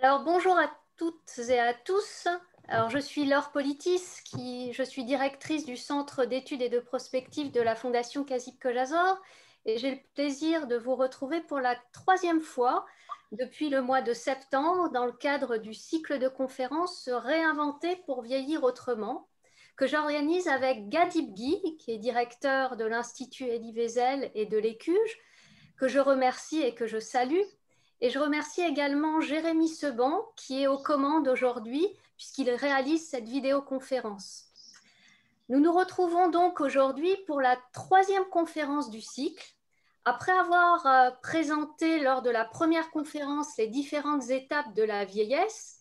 Alors bonjour à toutes et à tous. Alors je suis Laure Politis, je suis directrice du Centre d'études et de prospective de la Fondation Kazip Kojazor et j'ai le plaisir de vous retrouver pour la troisième fois depuis le mois de septembre dans le cadre du cycle de conférences Se réinventer pour vieillir autrement que j'organise avec Gadib Guy, qui est directeur de l'Institut Elie Wiesel et de l'Écuge, que je remercie et que je salue. Et je remercie également Jérémy Seban, qui est aux commandes aujourd'hui, puisqu'il réalise cette vidéoconférence. Nous nous retrouvons donc aujourd'hui pour la troisième conférence du cycle. Après avoir présenté lors de la première conférence les différentes étapes de la vieillesse,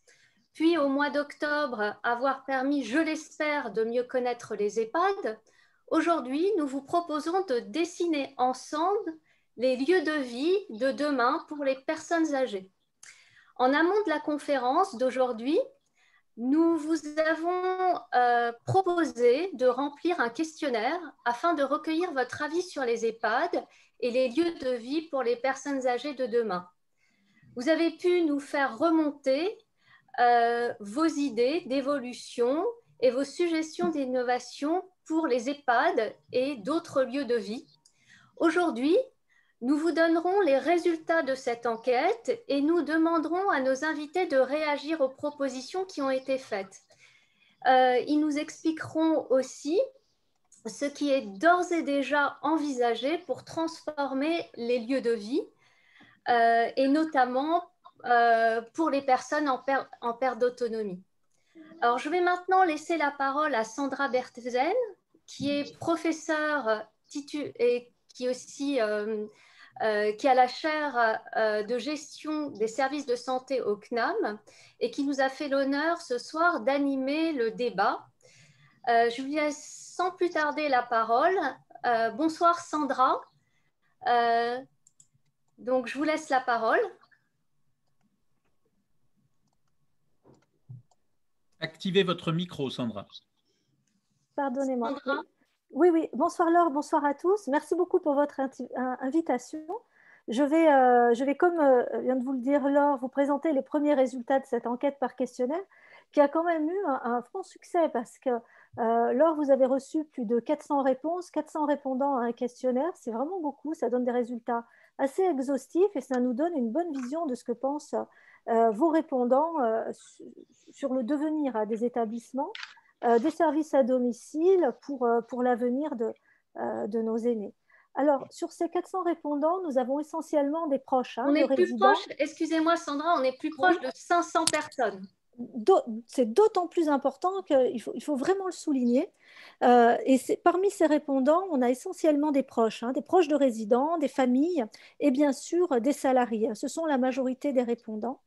puis au mois d'octobre avoir permis, je l'espère, de mieux connaître les EHPAD, aujourd'hui nous vous proposons de dessiner ensemble les lieux de vie de demain pour les personnes âgées. En amont de la conférence d'aujourd'hui, nous vous avons proposé de remplir un questionnaire afin de recueillir votre avis sur les EHPAD et les lieux de vie pour les personnes âgées de demain. Vous avez pu nous faire remonter vos idées d'évolution et vos suggestions d'innovation pour les EHPAD et d'autres lieux de vie. Aujourd'hui, nous vous donnerons les résultats de cette enquête et nous demanderons à nos invités de réagir aux propositions qui ont été faites. Ils nous expliqueront aussi ce qui est d'ores et déjà envisagé pour transformer les lieux de vie et notamment pour les personnes en perte d'autonomie. Alors, je vais maintenant laisser la parole à Sandra Berthen, qui est professeure et qui aussi qui a la chaire de gestion des services de santé au CNAM et qui nous a fait l'honneur ce soir d'animer le débat. Je lui laisse sans plus tarder la parole. Bonsoir Sandra. Donc je vous laisse la parole. Activez votre micro, Sandra. Pardonnez-moi. Oui, oui. Bonsoir Laure, bonsoir à tous. Merci beaucoup pour votre invitation. Je vais, comme vient de vous le dire Laure, vous présenter les premiers résultats de cette enquête par questionnaire qui a quand même eu un franc succès parce que Laure, vous avez reçu plus de 400 réponses, 400 répondants à un questionnaire. C'est vraiment beaucoup. Ça donne des résultats assez exhaustifs et ça nous donne une bonne vision de ce que pensent vos répondants sur le devenir des établissements, des services à domicile pour l'avenir de nos aînés. Alors, sur ces 400 répondants, nous avons essentiellement des proches. On est plus proche, excusez-moi Sandra, on est plus proche de 500 personnes. C'est d'autant plus important qu'il faut vraiment le souligner. Et parmi ces répondants, on a essentiellement des proches de résidents, des familles et bien sûr des salariés. Ce sont la majorité des répondants.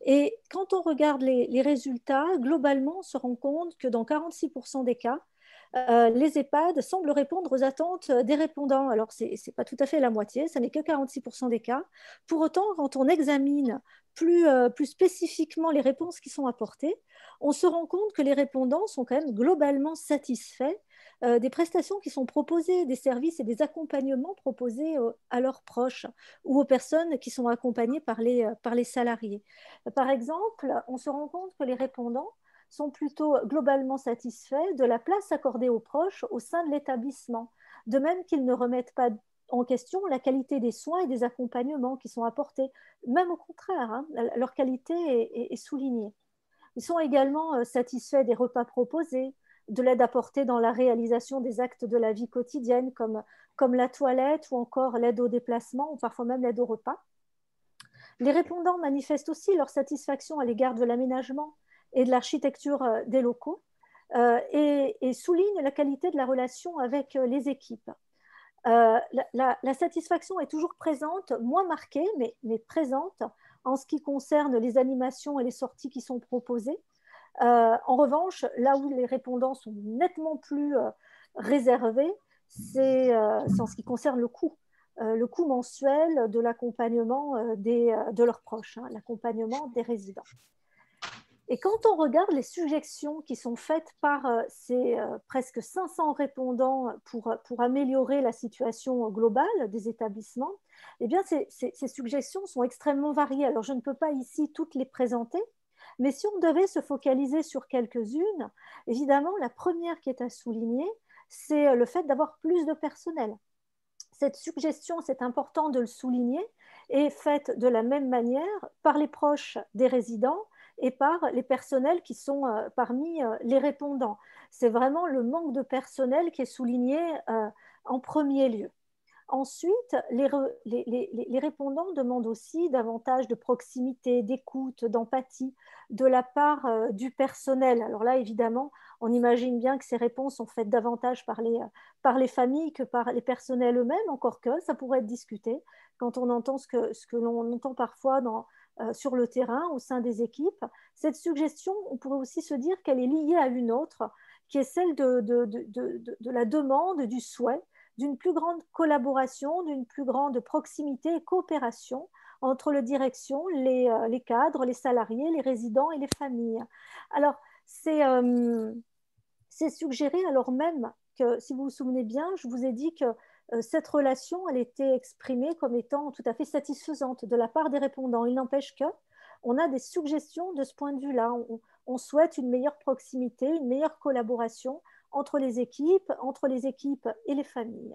Et quand on regarde les résultats, globalement, on se rend compte que dans 46% des cas, les EHPAD semblent répondre aux attentes des répondants. Alors, ce n'est pas tout à fait la moitié, ça n'est que 46% des cas. Pour autant, quand on examine plus spécifiquement les réponses qui sont apportées, on se rend compte que les répondants sont quand même globalement satisfaits des prestations qui sont proposées, des services et des accompagnements proposés à leurs proches ou aux personnes qui sont accompagnées par les salariés. Par exemple, on se rend compte que les répondants sont plutôt globalement satisfaits de la place accordée aux proches au sein de l'établissement, de même qu'ils ne remettent pas en question la qualité des soins et des accompagnements qui sont apportés. Même au contraire, leur qualité est soulignée. Ils sont également satisfaits des repas proposés, de l'aide apportée dans la réalisation des actes de la vie quotidienne, comme la toilette ou encore l'aide au déplacement ou parfois même l'aide au repas. Les répondants manifestent aussi leur satisfaction à l'égard de l'aménagement et de l'architecture des locaux et soulignent la qualité de la relation avec les équipes. La satisfaction est toujours présente, moins marquée, mais présente en ce qui concerne les animations et les sorties qui sont proposées. En revanche, là où les répondants sont nettement plus réservés, c'est en ce qui concerne le coût mensuel de l'accompagnement de leurs proches, l'accompagnement des résidents. Et quand on regarde les suggestions qui sont faites par ces presque 500 répondants pour améliorer la situation globale des établissements, eh bien, ces suggestions sont extrêmement variées. Alors, je ne peux pas ici toutes les présenter, mais si on devait se focaliser sur quelques-unes, évidemment, la première qui est à souligner, c'est le fait d'avoir plus de personnel. Cette suggestion, c'est important de le souligner, est faite de la même manière par les proches des résidents et par les personnels qui sont parmi les répondants. C'est vraiment le manque de personnel qui est souligné en premier lieu. Ensuite, les répondants demandent aussi davantage de proximité, d'écoute, d'empathie de la part du personnel. Alors là, évidemment, on imagine bien que ces réponses sont faites davantage par les familles que par les personnels eux-mêmes, encore que ça pourrait être discuté quand on entend ce que l'on entend parfois sur le terrain, au sein des équipes. Cette suggestion, on pourrait aussi se dire qu'elle est liée à une autre, qui est celle de la demande, du souhait d'une plus grande collaboration, d'une plus grande proximité et coopération entre la direction, les cadres, les salariés, les résidents et les familles. Alors, c'est suggéré alors même que, si vous vous souvenez bien, je vous ai dit que cette relation, elle était exprimée comme étant tout à fait satisfaisante de la part des répondants. Il n'empêche que on a des suggestions de ce point de vue-là. On souhaite une meilleure proximité, une meilleure collaboration entre les équipes et les familles.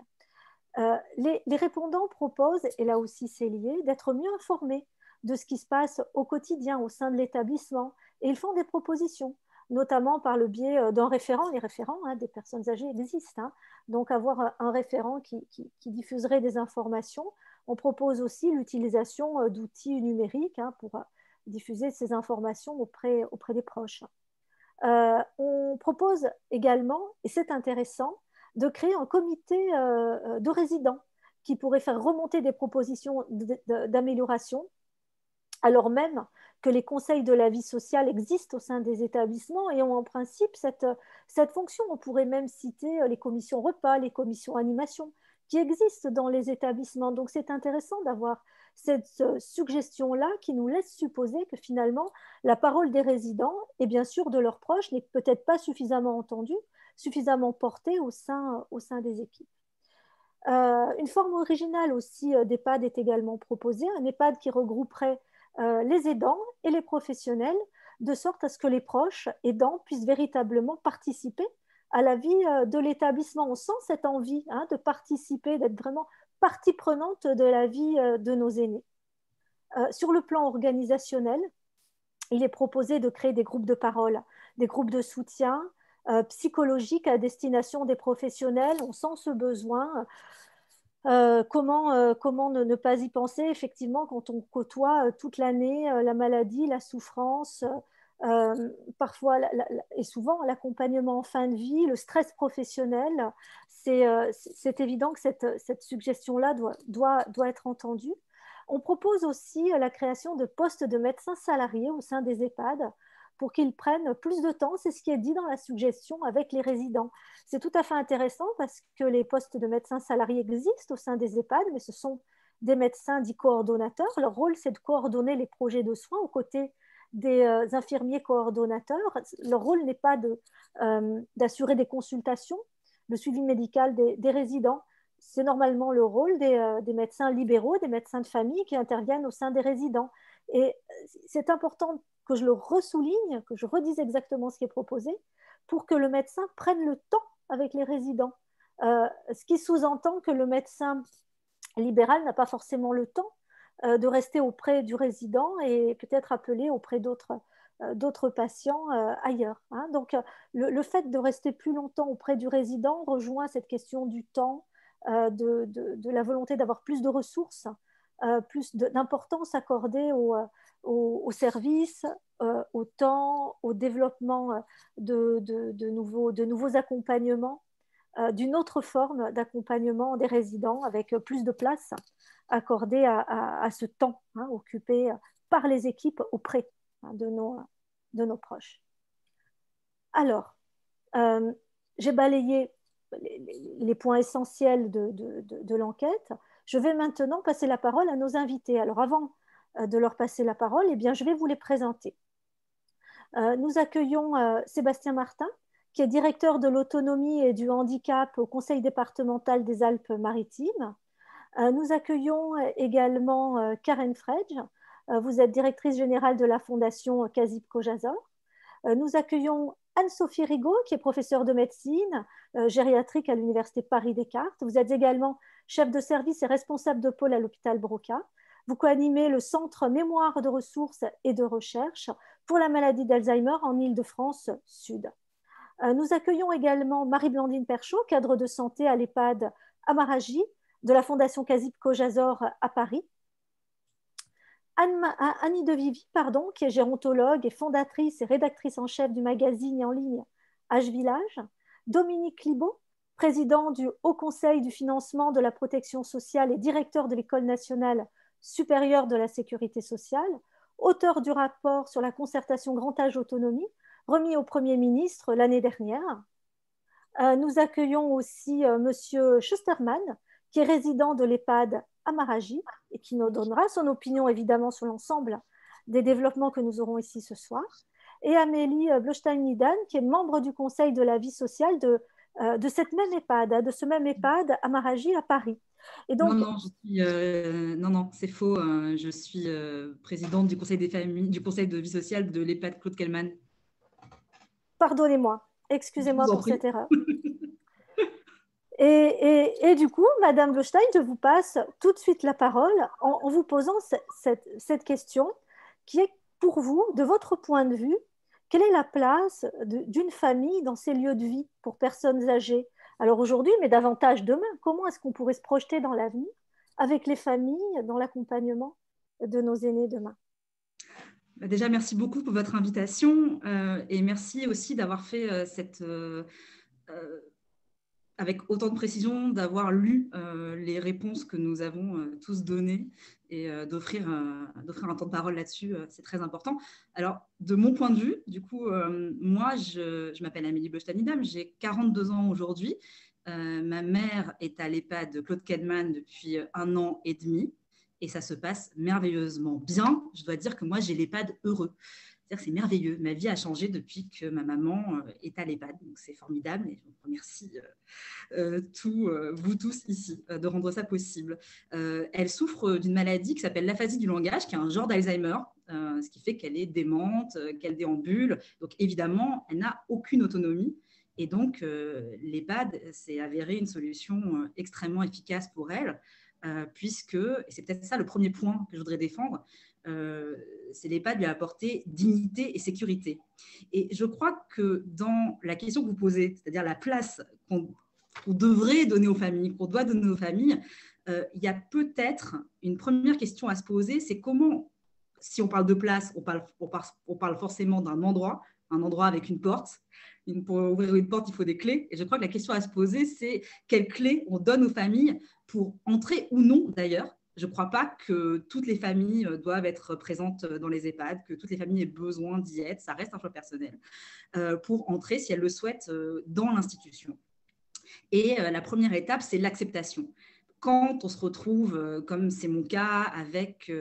Les répondants proposent, et là aussi c'est lié, d'être mieux informés de ce qui se passe au quotidien au sein de l'établissement. Et ils font des propositions, notamment par le biais d'un référent. Les référents des personnes âgées existent, donc avoir un référent qui diffuserait des informations. On propose aussi l'utilisation d'outils numériques pour diffuser ces informations auprès des proches. On propose également, et c'est intéressant, de créer un comité de résidents qui pourrait faire remonter des propositions d'amélioration, alors même que les conseils de la vie sociale existent au sein des établissements et ont en principe cette fonction. On pourrait même citer les commissions repas, les commissions animation qui existent dans les établissements. Donc c'est intéressant d'avoir cette suggestion-là qui nous laisse supposer que finalement la parole des résidents et bien sûr de leurs proches n'est peut-être pas suffisamment entendue, suffisamment portée au sein des équipes. Une forme originale aussi d'EHPAD est également proposée, un EHPAD qui regrouperait les aidants et les professionnels, de sorte à ce que les proches aidants puissent véritablement participer à la vie de l'établissement. On sent cette envie de participer, d'être vraiment partie prenante de la vie de nos aînés. Sur le plan organisationnel, il est proposé de créer des groupes de parole, des groupes de soutien psychologique à destination des professionnels. On sent ce besoin. Comment ne pas y penser, effectivement, quand on côtoie toute l'année la maladie, la souffrance, parfois et souvent l'accompagnement en fin de vie, le stress professionnel. C'est évident que cette suggestion-là doit être entendue. On propose aussi la création de postes de médecins salariés au sein des EHPAD pour qu'ils prennent plus de temps, c'est ce qui est dit dans la suggestion, avec les résidents. C'est tout à fait intéressant parce que les postes de médecins salariés existent au sein des EHPAD, mais ce sont des médecins dits coordonnateurs. Leur rôle, c'est de coordonner les projets de soins aux côtés des infirmiers coordonnateurs. Leur rôle n'est pas d'assurer des consultations, le suivi médical des résidents. C'est normalement le rôle des médecins libéraux, des médecins de famille qui interviennent au sein des résidents. Et c'est important que je le ressouligne, que je redise exactement ce qui est proposé, pour que le médecin prenne le temps avec les résidents. Ce qui sous-entend que le médecin libéral n'a pas forcément le temps de rester auprès du résident et peut-être appeler auprès d'autres patients ailleurs. Donc, le fait de rester plus longtemps auprès du résident rejoint cette question du temps, de la volonté d'avoir plus de ressources, plus d'importance accordée au service, au temps, au développement de nouveaux accompagnements, d'une autre forme d'accompagnement des résidents avec plus de place accordée à ce temps occupé par les équipes auprès de nos proches. Alors, j'ai balayé les points essentiels de l'enquête. Je vais maintenant passer la parole à nos invités. Alors, avant de leur passer la parole, eh bien, je vais vous les présenter. Nous accueillons Sébastien Martin, qui est directeur de l'autonomie et du handicap au Conseil départemental des Alpes-Maritimes. Nous accueillons également Karen Fredge. Vous êtes directrice générale de la Fondation Kazip Kojazor. Nous accueillons Anne-Sophie Rigaud, qui est professeure de médecine gériatrique à l'Université Paris-Descartes. Vous êtes également chef de service et responsable de pôle à l'hôpital Broca. Vous co-animez le Centre Mémoire de ressources et de recherche pour la maladie d'Alzheimer en Île-de-France Sud. Nous accueillons également Marie-Blandine Perchaud, cadre de santé à l'EHPAD Amaraji de la Fondation Kazip Kojazor à Paris. Annie Devivy, qui est gérontologue et fondatrice et rédactrice en chef du magazine en ligne H-Village. Dominique Libaud, président du Haut Conseil du financement de la protection sociale et directeur de l'École nationale supérieure de la sécurité sociale, auteur du rapport sur la concertation grand âge autonomie, remis au Premier ministre l'année dernière. Nous accueillons aussi Monsieur Schusterman, qui est résident de l'EHPAD Amaraji et qui nous donnera son opinion évidemment sur l'ensemble des développements que nous aurons ici ce soir. Et Amélie Blostein-Nidan, qui est membre du Conseil de la vie sociale de cette même EHPAD, de ce même EHPAD Amaraji à Paris. Et donc, non, c'est faux. Je suis présidente du Conseil des familles, du Conseil de vie sociale de l'EHPAD Claude Kellman. Pardonnez-moi, excusez-moi pour cette erreur. Et du coup, Madame Blostein, je vous passe tout de suite la parole en vous posant cette question qui est pour vous, de votre point de vue, quelle est la place d'une famille dans ces lieux de vie pour personnes âgées? Alors aujourd'hui, mais davantage demain, comment est-ce qu'on pourrait se projeter dans l'avenir avec les familles, dans l'accompagnement de nos aînés demain? Déjà, merci beaucoup pour votre invitation et merci aussi d'avoir fait avec autant de précision, d'avoir lu les réponses que nous avons tous données et d'offrir un temps de parole là-dessus, c'est très important. Alors, de mon point de vue, du coup, moi, je m'appelle Amélie Blostein-Nidan, j'ai 42 ans aujourd'hui. Ma mère est à l'EHPAD Claude Kellman depuis 1 an et demi et ça se passe merveilleusement bien. Je dois dire que moi, j'ai l'EHPAD heureux. C'est-à-dire que c'est merveilleux. Ma vie a changé depuis que ma maman est à l'EHPAD. Donc, c'est formidable et je vous remercie vous tous ici de rendre ça possible. Elle souffre d'une maladie qui s'appelle l'aphasie du langage, qui est un genre d'Alzheimer, ce qui fait qu'elle est démente, qu'elle déambule. Donc, évidemment, elle n'a aucune autonomie. Et donc, l'EHPAD s'est avéré une solution extrêmement efficace pour elle, puisque, et c'est peut-être ça le premier point que je voudrais défendre, c'est l'EHPAD lui a apporté dignité et sécurité. Et je crois que dans la question que vous posez, c'est-à-dire la place qu'on devrait donner aux familles, qu'on doit donner aux familles, il y a peut-être une première question à se poser, c'est comment, si on parle de place, on parle forcément d'un endroit, un endroit avec une porte. Pour ouvrir une porte, il faut des clés. Et je crois que la question à se poser, c'est quelles clés on donne aux familles pour entrer ou non d'ailleurs. Je ne crois pas que toutes les familles doivent être présentes dans les EHPAD, que toutes les familles aient besoin d'y être. Ça reste un choix personnel pour entrer, si elles le souhaitent, dans l'institution. Et la première étape, c'est l'acceptation. Quand on se retrouve, comme c'est mon cas, avec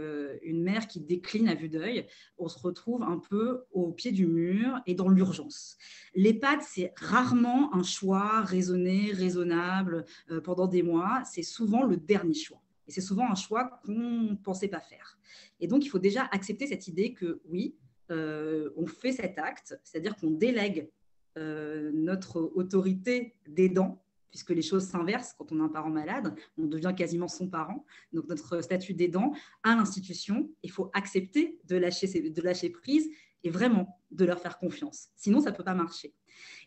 une mère qui décline à vue d'œil, on se retrouve un peu au pied du mur et dans l'urgence. L'EHPAD, c'est rarement un choix raisonné, raisonnable pendant des mois. C'est souvent le dernier choix. Et c'est souvent un choix qu'on ne pensait pas faire. Et donc, il faut déjà accepter cette idée que oui, on fait cet acte, c'est-à-dire qu'on délègue notre autorité d'aidant, puisque les choses s'inversent quand on a un parent malade, on devient quasiment son parent, donc notre statut d'aidant à l'institution, il faut accepter de lâcher prise et vraiment de leur faire confiance. Sinon, ça ne peut pas marcher.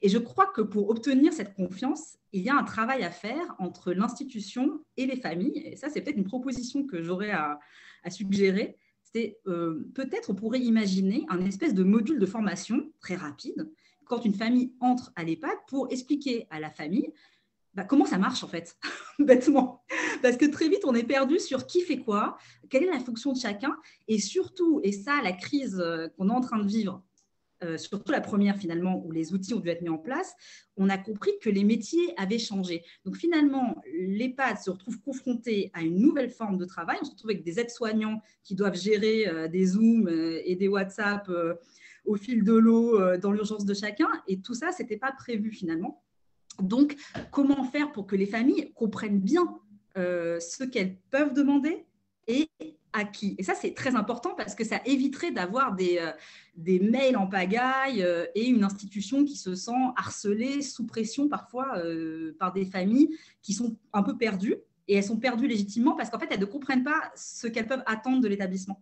Et je crois que pour obtenir cette confiance, il y a un travail à faire entre l'institution et les familles. Et ça, c'est peut-être une proposition que j'aurais à suggérer. C'est peut-être on pourrait imaginer un espèce de module de formation très rapide quand une famille entre à l'EHPAD pour expliquer à la famille comment ça marche en fait, bêtement. Parce que très vite, on est perdu sur qui fait quoi, quelle est la fonction de chacun. Et surtout, et ça, la crise qu'on est en train de vivre, surtout la première finalement, où les outils ont dû être mis en place, on a compris que les métiers avaient changé. Donc finalement, l'EHPAD se retrouve confronté à une nouvelle forme de travail. On se retrouve avec des aides-soignants qui doivent gérer des Zooms et des WhatsApp au fil de l'eau dans l'urgence de chacun. Et tout ça, ce n'était pas prévu finalement. Donc, comment faire pour que les familles comprennent bien ce qu'elles peuvent demander et à qui? Et ça, c'est très important parce que ça éviterait d'avoir des mails en pagaille et une institution qui se sent harcelée, sous pression parfois par des familles qui sont un peu perdues. Et elles sont perdues légitimement parce qu'en fait, elles ne comprennent pas ce qu'elles peuvent attendre de l'établissement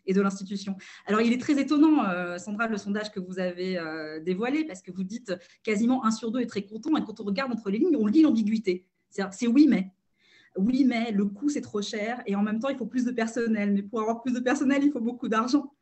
et de l'institution. Alors, il est très étonnant, Sandra, le sondage que vous avez dévoilé, parce que vous dites quasiment 1 sur 2 est très content, et quand on regarde entre les lignes, on lit l'ambiguïté. C'est oui, mais. Oui, mais le coût, c'est trop cher, et en même temps, il faut plus de personnel. Mais pour avoir plus de personnel, il faut beaucoup d'argent.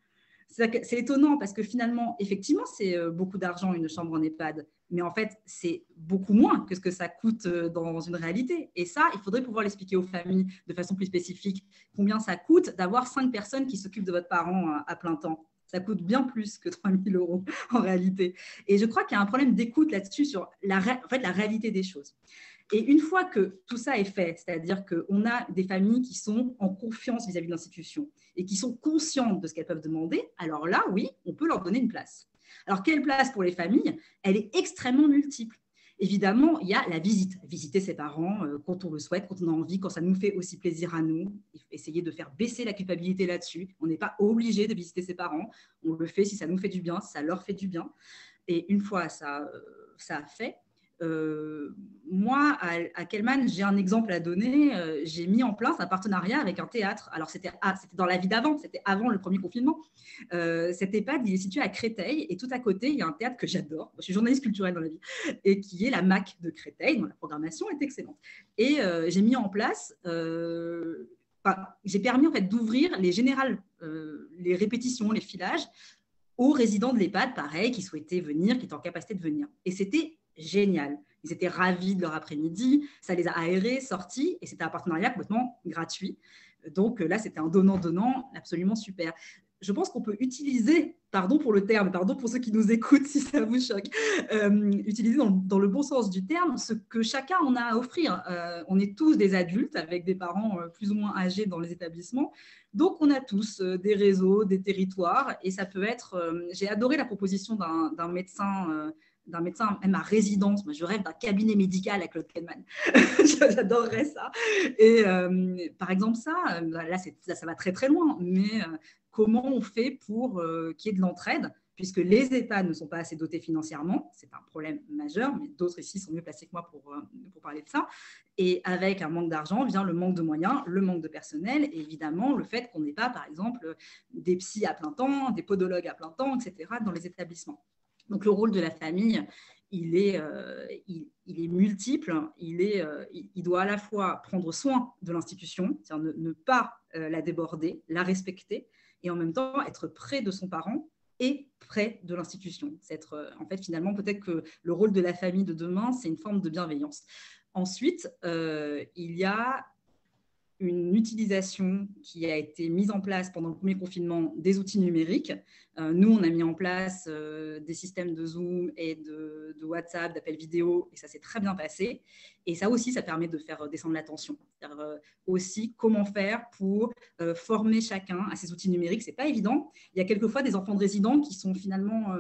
C'est étonnant, parce que finalement, effectivement, c'est beaucoup d'argent, une chambre en EHPAD, mais en fait, c'est beaucoup moins que ce que ça coûte dans une réalité. Et ça, il faudrait pouvoir l'expliquer aux familles de façon plus spécifique. Combien ça coûte d'avoir 5 personnes qui s'occupent de votre parent à plein temps? Ça coûte bien plus que 3 000 € en réalité. Et je crois qu'il y a un problème d'écoute là-dessus sur la réalité des choses. Et une fois que tout ça est fait, c'est-à-dire qu'on a des familles qui sont en confiance vis-à-vis de l'institution et qui sont conscientes de ce qu'elles peuvent demander, alors là, oui, on peut leur donner une place. Alors, quelle place pour les familles? Elle est extrêmement multiple. Évidemment, il y a la visite. Visiter ses parents quand on le souhaite, quand on a envie, quand ça nous fait aussi plaisir à nous. Il faut essayer de faire baisser la culpabilité là-dessus. On n'est pas obligé de visiter ses parents. On le fait si ça nous fait du bien, si ça leur fait du bien. Et une fois ça a fait, moi, à Kellman, j'ai un exemple à donner. J'ai mis en place un partenariat avec un théâtre. Alors, c'était dans la vie d'avant, c'était avant le premier confinement. Cet EHPAD, il est situé à Créteil et tout à côté, il y a un théâtre que j'adore. Je suis journaliste culturelle dans la vie et qui est la MAC de Créteil, dont la programmation est excellente. Et j'ai mis en place, j'ai permis en fait d'ouvrir les répétitions, les filages aux résidents de l'EHPAD, pareil, qui souhaitaient venir, qui étaient en capacité de venir. Et c'était génial. Ils étaient ravis de leur après-midi, ça les a aérés, sortis, et c'était un partenariat complètement gratuit. Donc là, c'était un donnant-donnant absolument super. Je pense qu'on peut utiliser, pardon pour le terme, pardon pour ceux qui nous écoutent si ça vous choque, utiliser dans le bon sens du terme ce que chacun en a à offrir. On est tous des adultes avec des parents plus ou moins âgés dans les établissements. Donc, on a tous des réseaux, des territoires, et ça peut être… j'ai adoré la proposition d'un médecin même à résidence. Moi, je rêve d'un cabinet médical avec Claude Kellman. J'adorerais ça. Et par exemple, là, ça va très, très loin. Mais comment on fait pour qu'il y ait de l'entraide, puisque les EHPAD ne sont pas assez dotés financièrement, c'est un problème majeur, mais d'autres ici sont mieux placés que moi pour parler de ça. Et avec un manque d'argent vient le manque de moyens, le manque de personnel, et évidemment le fait qu'on n'ait pas, par exemple, des psys à plein temps, des podologues à plein temps, etc., dans les établissements. Donc, le rôle de la famille, il est multiple. Il doit à la fois prendre soin de l'institution, c'est-à-dire ne pas la déborder, la respecter, et en même temps être près de son parent et près de l'institution. C'est en fait, finalement, peut-être que le rôle de la famille de demain, c'est une forme de bienveillance. Ensuite, il y a une utilisation qui a été mise en place pendant le premier confinement des outils numériques. Nous, on a mis en place des systèmes de Zoom et de WhatsApp, d'appels vidéo, et ça s'est très bien passé. Et ça aussi, ça permet de faire descendre la tension. C'est-à-dire aussi comment faire pour former chacun à ces outils numériques. Ce n'est pas évident. Il y a quelquefois des enfants de résidents qui sont finalement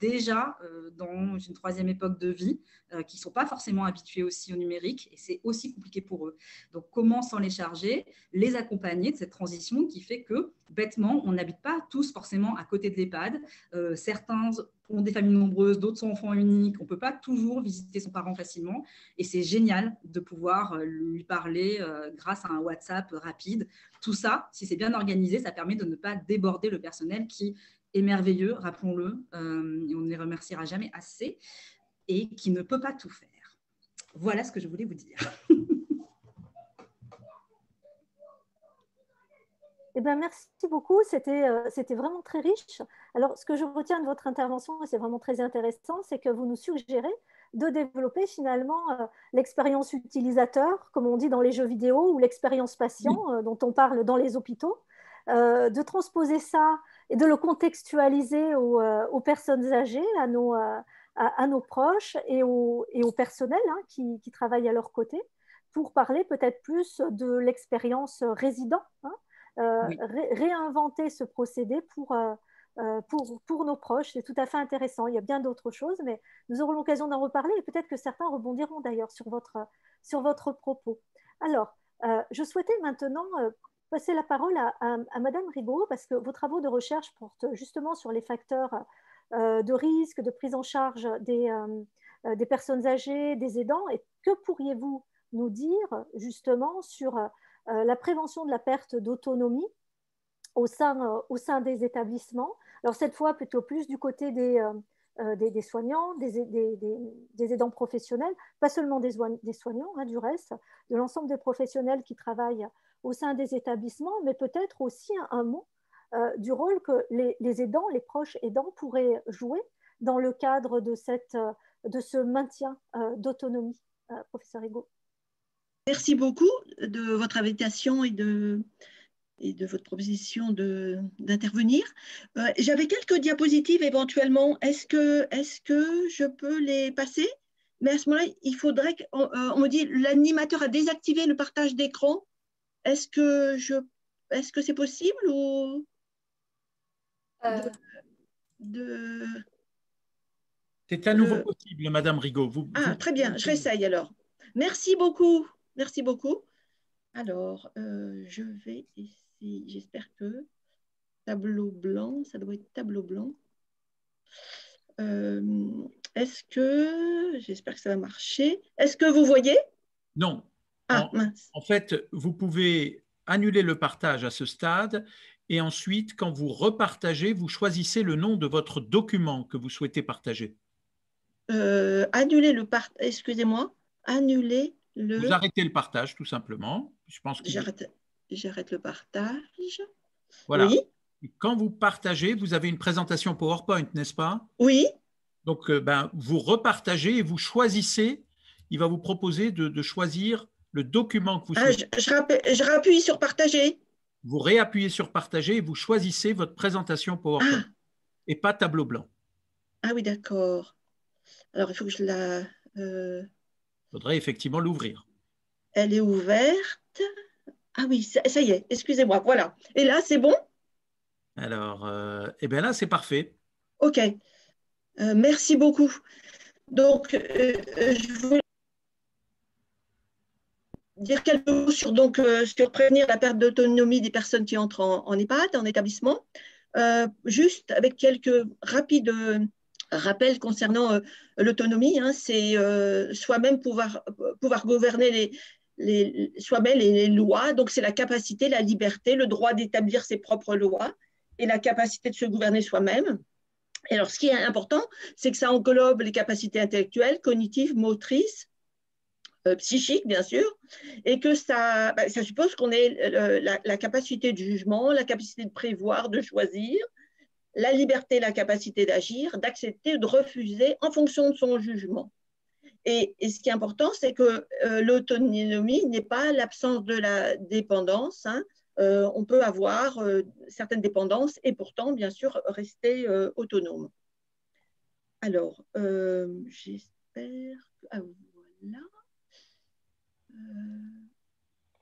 déjà dans une troisième époque de vie, qui ne sont pas forcément habitués aussi au numérique, et c'est aussi compliqué pour eux. Donc, comment s'en les charger, les accompagner de cette transition qui fait que, bêtement, on n'habite pas tous forcément à côté de l'EHPAD. Certains ont des familles nombreuses, d'autres sont enfants uniques. On ne peut pas toujours visiter son parent facilement. Et c'est génial de pouvoir lui parler grâce à un WhatsApp rapide. Tout ça, si c'est bien organisé, ça permet de ne pas déborder le personnel qui est merveilleux, rappelons-le, et on ne les remerciera jamais assez, et qui ne peut pas tout faire. Voilà ce que je voulais vous dire. Eh bien, merci beaucoup, c'était vraiment très riche. Alors, ce que je retiens de votre intervention, et c'est vraiment très intéressant, c'est que vous nous suggérez de développer finalement l'expérience utilisateur, comme on dit dans les jeux vidéo, ou l'expérience patient dont on parle dans les hôpitaux, de transposer ça et de le contextualiser aux personnes âgées, à nos proches et au personnel qui travaille à leur côté, pour parler peut-être plus de l'expérience résident, Oui. réinventer ce procédé pour nos proches. C'est tout à fait intéressant. Il y a bien d'autres choses, mais nous aurons l'occasion d'en reparler et peut-être que certains rebondiront d'ailleurs sur votre propos. Alors, je souhaitais maintenant passer la parole à Madame Rigaud, parce que vos travaux de recherche portent justement sur les facteurs de risque, de prise en charge des personnes âgées, des aidants. Et que pourriez-vous nous dire justement sur la prévention de la perte d'autonomie au sein des établissements? Alors cette fois, plutôt plus du côté des soignants, des aidants professionnels, pas seulement des soignants, du reste, de l'ensemble des professionnels qui travaillent au sein des établissements, mais peut-être aussi un mot du rôle que les aidants, les proches aidants pourraient jouer dans le cadre de ce maintien d'autonomie. Professeur Rigaud. Merci beaucoup de votre invitation et de votre proposition d'intervenir. J'avais quelques diapositives éventuellement. Est-ce que je peux les passer? Mais à ce moment-là, il faudrait qu'on me dit l'animateur a désactivé le partage d'écran. Est-ce que c'est possible ou C'est à nouveau possible, Madame Rigaud. Très bien, je réessaye alors. Merci beaucoup. Merci beaucoup. Alors, je vais essayer. J'espère que tableau blanc, ça doit être tableau blanc. J'espère que ça va marcher. Est-ce que vous voyez? Non. Mince. En fait, vous pouvez annuler le partage à ce stade et ensuite, quand vous repartagez, vous choisissez le nom de votre document que vous souhaitez partager. Annuler le partage, excusez-moi, annuler le… Vous arrêtez le partage, tout simplement. Je pense que J'arrête le partage. Voilà. Oui. Et quand vous partagez, vous avez une présentation PowerPoint, n'est-ce pas? Oui. Donc, vous repartagez et vous choisissez. Il va vous proposer de choisir le document que vous souhaitez. Je rappuie sur partager. Vous réappuyez sur partager et vous choisissez votre présentation PowerPoint et pas tableau blanc. Ah oui, d'accord. Alors, il faut que je la… Il faudrait effectivement l'ouvrir. Elle est ouverte. Ah oui, ça y est, excusez-moi, voilà. Et là, c'est bon? Alors, bien là, c'est parfait. OK. Merci beaucoup. Donc, je voulais dire quelques mots sur prévenir la perte d'autonomie des personnes qui entrent en EHPAD, en établissement. Juste avec quelques rapides rappels concernant l'autonomie, c'est soi-même pouvoir gouverner soi-même les lois. Donc, c'est la capacité, la liberté, le droit d'établir ses propres lois et la capacité de se gouverner soi-même. Et alors, ce qui est important, c'est que ça englobe les capacités intellectuelles, cognitives, motrices, psychiques, bien sûr, et que ça suppose qu'on ait la capacité de jugement, la capacité de prévoir, de choisir, la liberté, la capacité d'agir, d'accepter ou de refuser en fonction de son jugement. Et ce qui est important, c'est que l'autonomie n'est pas l'absence de la dépendance. On peut avoir certaines dépendances et pourtant, bien sûr, rester autonome. Alors, j'espère… voilà.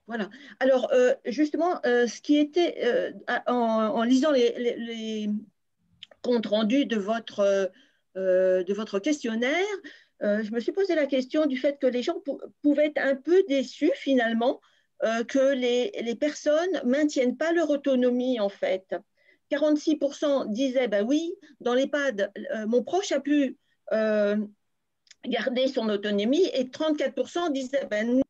Voilà. Alors, justement, ce qui était, en lisant les comptes rendus de votre questionnaire, je me suis posé la question du fait que les gens pouvaient être un peu déçus finalement que les personnes ne maintiennent pas leur autonomie en fait. 46% disaient oui, dans l'EHPAD, mon proche a pu garder son autonomie et 34% disaient non,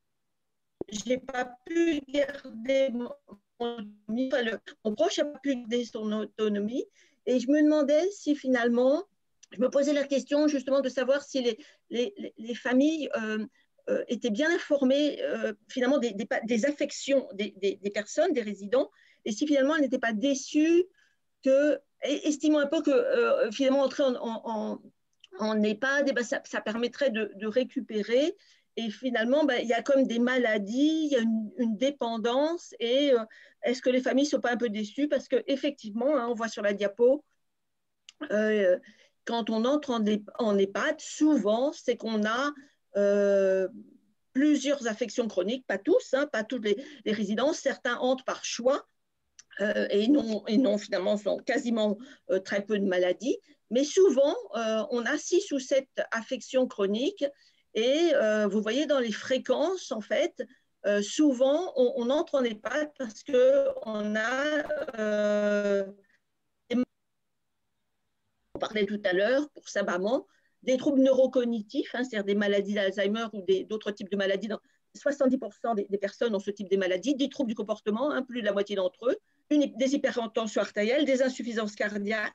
je n'ai pas pu garder mon autonomie, mon proche n'a pas pu garder son autonomie. Et je me demandais si finalement, je me posais la question justement de savoir si les familles étaient bien informées finalement des affections des personnes, des résidents, et si finalement elles n'étaient pas déçues, estimant un peu que finalement entrer en EHPAD, ça permettrait de récupérer Et finalement, il y a comme des maladies, il y a une dépendance. Et est-ce que les familles ne sont pas un peu déçues? Parce qu'effectivement, hein, on voit sur la diapo, quand on entre en EHPAD, souvent, c'est qu'on a plusieurs affections chroniques, pas tous, hein, pas toutes les résidences. Certains entrent par choix et non finalement, sont quasiment très peu de maladies. Mais souvent, on a 6 ou 7 affections chroniques. Et vous voyez dans les fréquences, en fait, souvent, on entre en EHPAD parce qu'on a, on parlait tout à l'heure, pour sa maman, des troubles neurocognitifs, hein, c'est-à-dire des maladies d'Alzheimer ou d'autres types de maladies. 70% des personnes ont ce type de maladies, des troubles du comportement, hein, plus de la moitié d'entre eux, des hypertensions artérielles, des insuffisances cardiaques,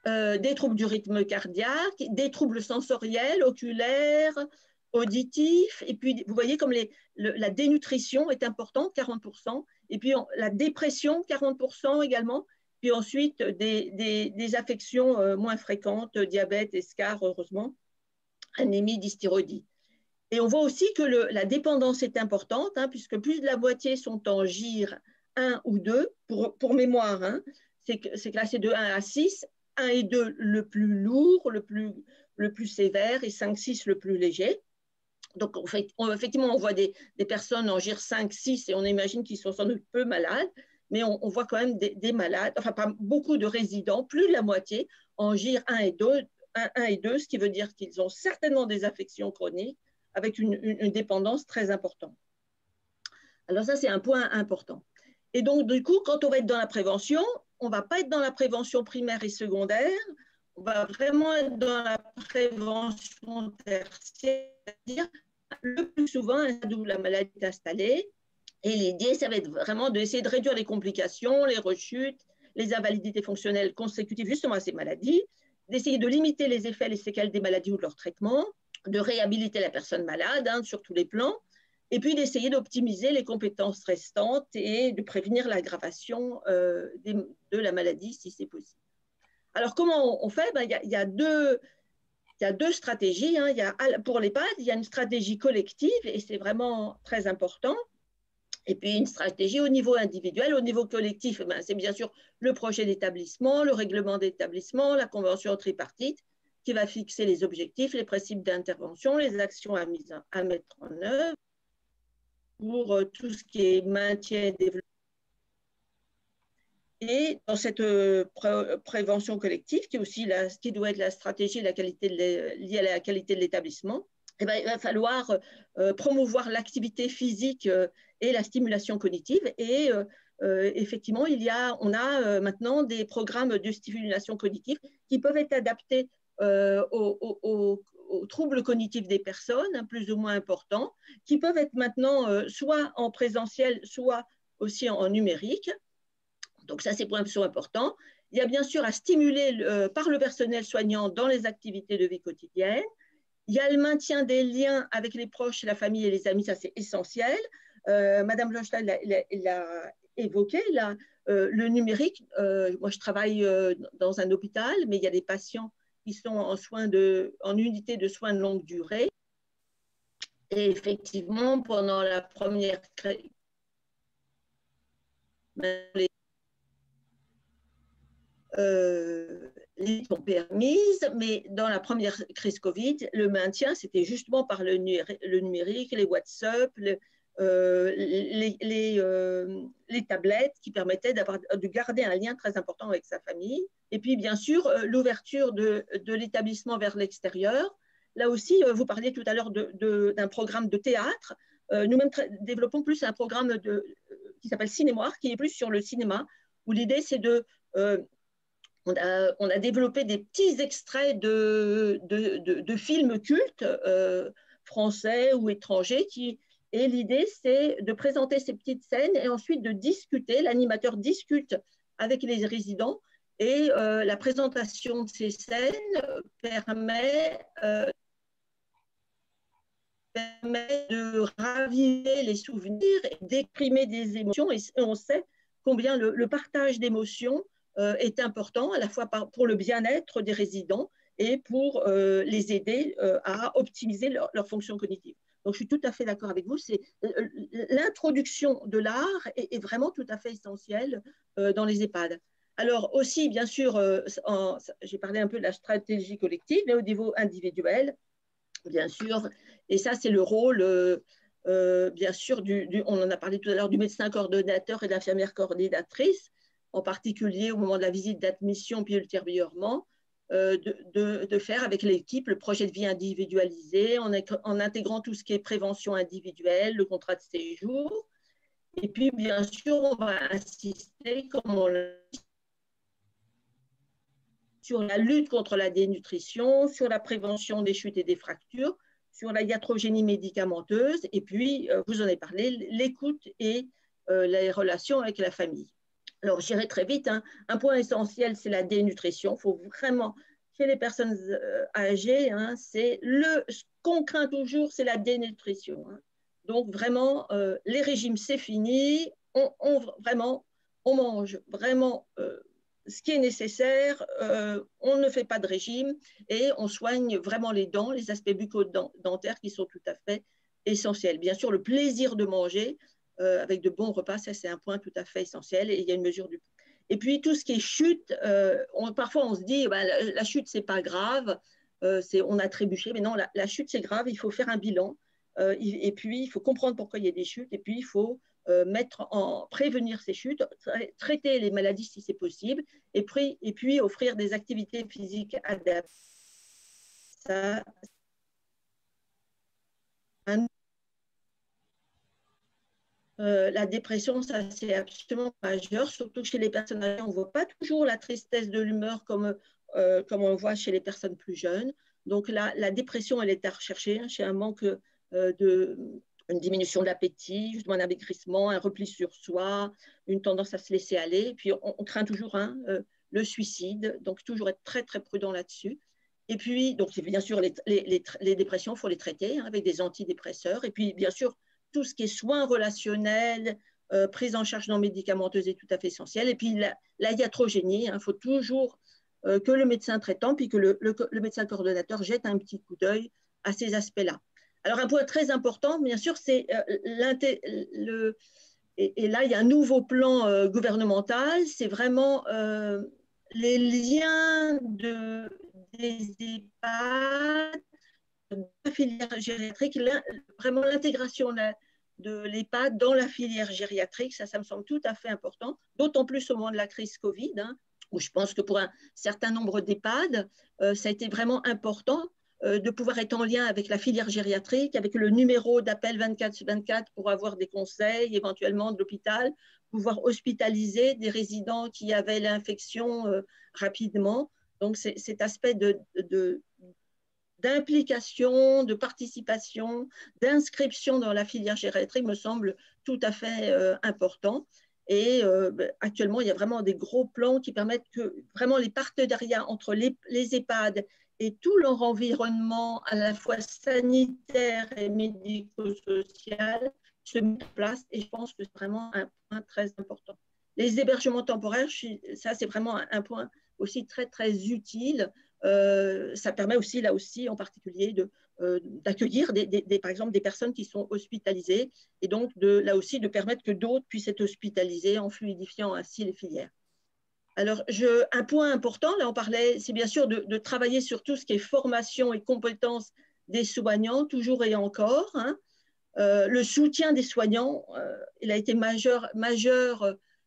des troubles du rythme cardiaque, des troubles sensoriels, oculaires, auditifs. Et puis, vous voyez comme la dénutrition est importante, 40%. Et puis, la dépression, 40% également. Puis ensuite, des affections moins fréquentes, diabète, escar, heureusement, anémie, dysthyroïdie. Et on voit aussi que la dépendance est importante, hein, puisque plus de la moitié sont en GIR 1 ou 2, pour mémoire, hein, c'est classé de 1 à 6, 1 et 2 le plus lourd, le plus sévère, et 5, 6 le plus léger. Donc, effectivement, on voit des personnes en GIR 5, 6, et on imagine qu'ils sont sans doute peu malades, mais on voit quand même des malades, enfin pas beaucoup de résidents, plus de la moitié, en GIR 1 et 2, ce qui veut dire qu'ils ont certainement des affections chroniques, avec une dépendance très importante. Alors ça, c'est un point important. Et donc, du coup, quand on va être dans la prévention, on ne va pas être dans la prévention primaire et secondaire, on va vraiment être dans la prévention tertiaire, c'est-à-dire le plus souvent, où la maladie est installée. Et l'idée, ça va être vraiment d'essayer de réduire les complications, les rechutes, les invalidités fonctionnelles consécutives justement à ces maladies, d'essayer de limiter les effets, les séquelles des maladies ou de leur traitement, de réhabiliter la personne malade, hein, sur tous les plans, et puis d'essayer d'optimiser les compétences restantes et de prévenir l'aggravation de la maladie si c'est possible. Alors, comment on fait? Il y a deux stratégies. Hein. Pour l'EHPAD, il y a une stratégie collective, et c'est vraiment très important. Et puis une stratégie au niveau individuel. Au niveau collectif, c'est bien sûr le projet d'établissement, le règlement d'établissement, la convention tripartite, qui va fixer les objectifs, les principes d'intervention, les actions à mettre en œuvre pour tout ce qui est maintien et développement. Et dans cette prévention collective, qui est aussi qui doit être la stratégie liée à la qualité de l'établissement, il va falloir promouvoir l'activité physique et la stimulation cognitive. Et effectivement, on a maintenant des programmes de stimulation cognitive qui peuvent être adaptés aux troubles cognitifs des personnes, hein, plus ou moins importants, qui peuvent être maintenant soit en présentiel, soit aussi en numérique. Donc ça, c'est points importants. Il y a bien sûr à stimuler par le personnel soignant dans les activités de vie quotidienne. Il y a le maintien des liens avec les proches, la famille et les amis, ça c'est essentiel. Madame Blochstein l'a évoqué, là, le numérique. Moi, je travaille dans un hôpital, mais il y a des patients qui sont en unité de soins de longue durée. Et effectivement, pendant la première crise, les sont permises, mais dans la première crise Covid, le maintien, c'était justement par le numérique, les WhatsApp, les tablettes qui permettaient de garder un lien très important avec sa famille. Et puis, bien sûr, l'ouverture de l'établissement vers l'extérieur. Là aussi, vous parliez tout à l'heure d'un programme de théâtre. Nous-mêmes développons plus un programme qui s'appelle Cinémoire, qui est plus sur le cinéma, où l'idée, c'est on a développé des petits extraits de films cultes français ou étrangers et l'idée, c'est de présenter ces petites scènes et ensuite de discuter. L'animateur discute avec les résidents et la présentation de ces scènes permet de raviver les souvenirs, d'exprimer des émotions. Et on sait combien le partage d'émotions est important, à la fois pour le bien-être des résidents et pour les aider à optimiser leur fonction cognitive. Donc, je suis tout à fait d'accord avec vous. L'introduction de l'art est vraiment tout à fait essentielle dans les EHPAD. Alors aussi, bien sûr, j'ai parlé un peu de la stratégie collective, mais au niveau individuel, bien sûr, et ça, c'est le rôle, bien sûr, on en a parlé tout à l'heure, du médecin coordonnateur et de l'infirmière coordinatrice, en particulier au moment de la visite d'admission, puis ultérieurement, de faire avec l'équipe le projet de vie individualisé, en intégrant tout ce qui est prévention individuelle, le contrat de séjour. Et puis, bien sûr, on va insister, comme on l'a dit, sur la lutte contre la dénutrition, sur la prévention des chutes et des fractures, sur la iatrogénie médicamenteuse, et puis, vous en avez parlé, l'écoute et les relations avec la famille. Alors, j'irai très vite. Hein. Un point essentiel, c'est la dénutrition. Il faut vraiment, chez les personnes âgées, hein, ce qu'on craint toujours, c'est la dénutrition. Hein. Donc, vraiment, les régimes, c'est fini. On mange vraiment ce qui est nécessaire. On ne fait pas de régime et on soigne vraiment les dents, les aspects bucco-dentaires qui sont tout à fait essentiels. Bien sûr, le plaisir de manger, avec de bons repas, ça c'est un point tout à fait essentiel et il y a une mesure du. Et puis tout ce qui est chute, parfois on se dit la chute c'est pas grave, on a trébuché, mais non, la chute c'est grave, il faut faire un bilan et puis il faut comprendre pourquoi il y a des chutes et puis il faut prévenir ces chutes, traiter les maladies si c'est possible et puis offrir des activités physiques adaptées. Ça, la dépression, ça c'est absolument majeur, surtout chez les personnes âgées. On ne voit pas toujours la tristesse de l'humeur comme on le voit chez les personnes plus jeunes. Donc la dépression, elle est à rechercher hein, chez un manque une diminution de l'appétit, justement un amaigrissement, un repli sur soi, une tendance à se laisser aller. Et puis on craint toujours le suicide, donc toujours être très très prudent là-dessus. Et puis, donc bien sûr, les dépressions, il faut les traiter hein, avec des antidépresseurs. Et puis, bien sûr, tout ce qui est soins relationnels, prise en charge non médicamenteuse est tout à fait essentiel. Et puis, la iatrogénie, il faut toujours que le médecin traitant, puis que le médecin coordonnateur jette un petit coup d'œil à ces aspects-là. Alors, un point très important, bien sûr, c'est et là, il y a un nouveau plan gouvernemental, c'est vraiment les liens des EHPAD, de la filière gériatrique, vraiment l'intégration de l'EHPAD dans la filière gériatrique, ça me semble tout à fait important, d'autant plus au moment de la crise Covid, hein, où je pense que pour un certain nombre d'EHPAD, ça a été vraiment important de pouvoir être en lien avec la filière gériatrique, avec le numéro d'appel 24/24 pour avoir des conseils éventuellement de l'hôpital, pouvoir hospitaliser des résidents qui avaient l'infection rapidement. Donc, cet aspect d'implication, de participation, d'inscription dans la filière gériatrique me semble tout à fait important. Et actuellement, il y a vraiment des gros plans qui permettent que vraiment les partenariats entre les EHPAD et tout leur environnement, à la fois sanitaire et médico-social, se mettent en place. Et je pense que c'est vraiment un point très important. Les hébergements temporaires, ça c'est vraiment un point aussi très, très utile. Ça permet aussi, là aussi, en particulier, d'accueillir, par exemple, des personnes qui sont hospitalisées et donc, là aussi, de permettre que d'autres puissent être hospitalisés en fluidifiant ainsi les filières. Alors, un point important, là on parlait, c'est bien sûr de travailler sur tout ce qui est formation et compétences des soignants, toujours et encore. Hein. Le soutien des soignants, il a été majeur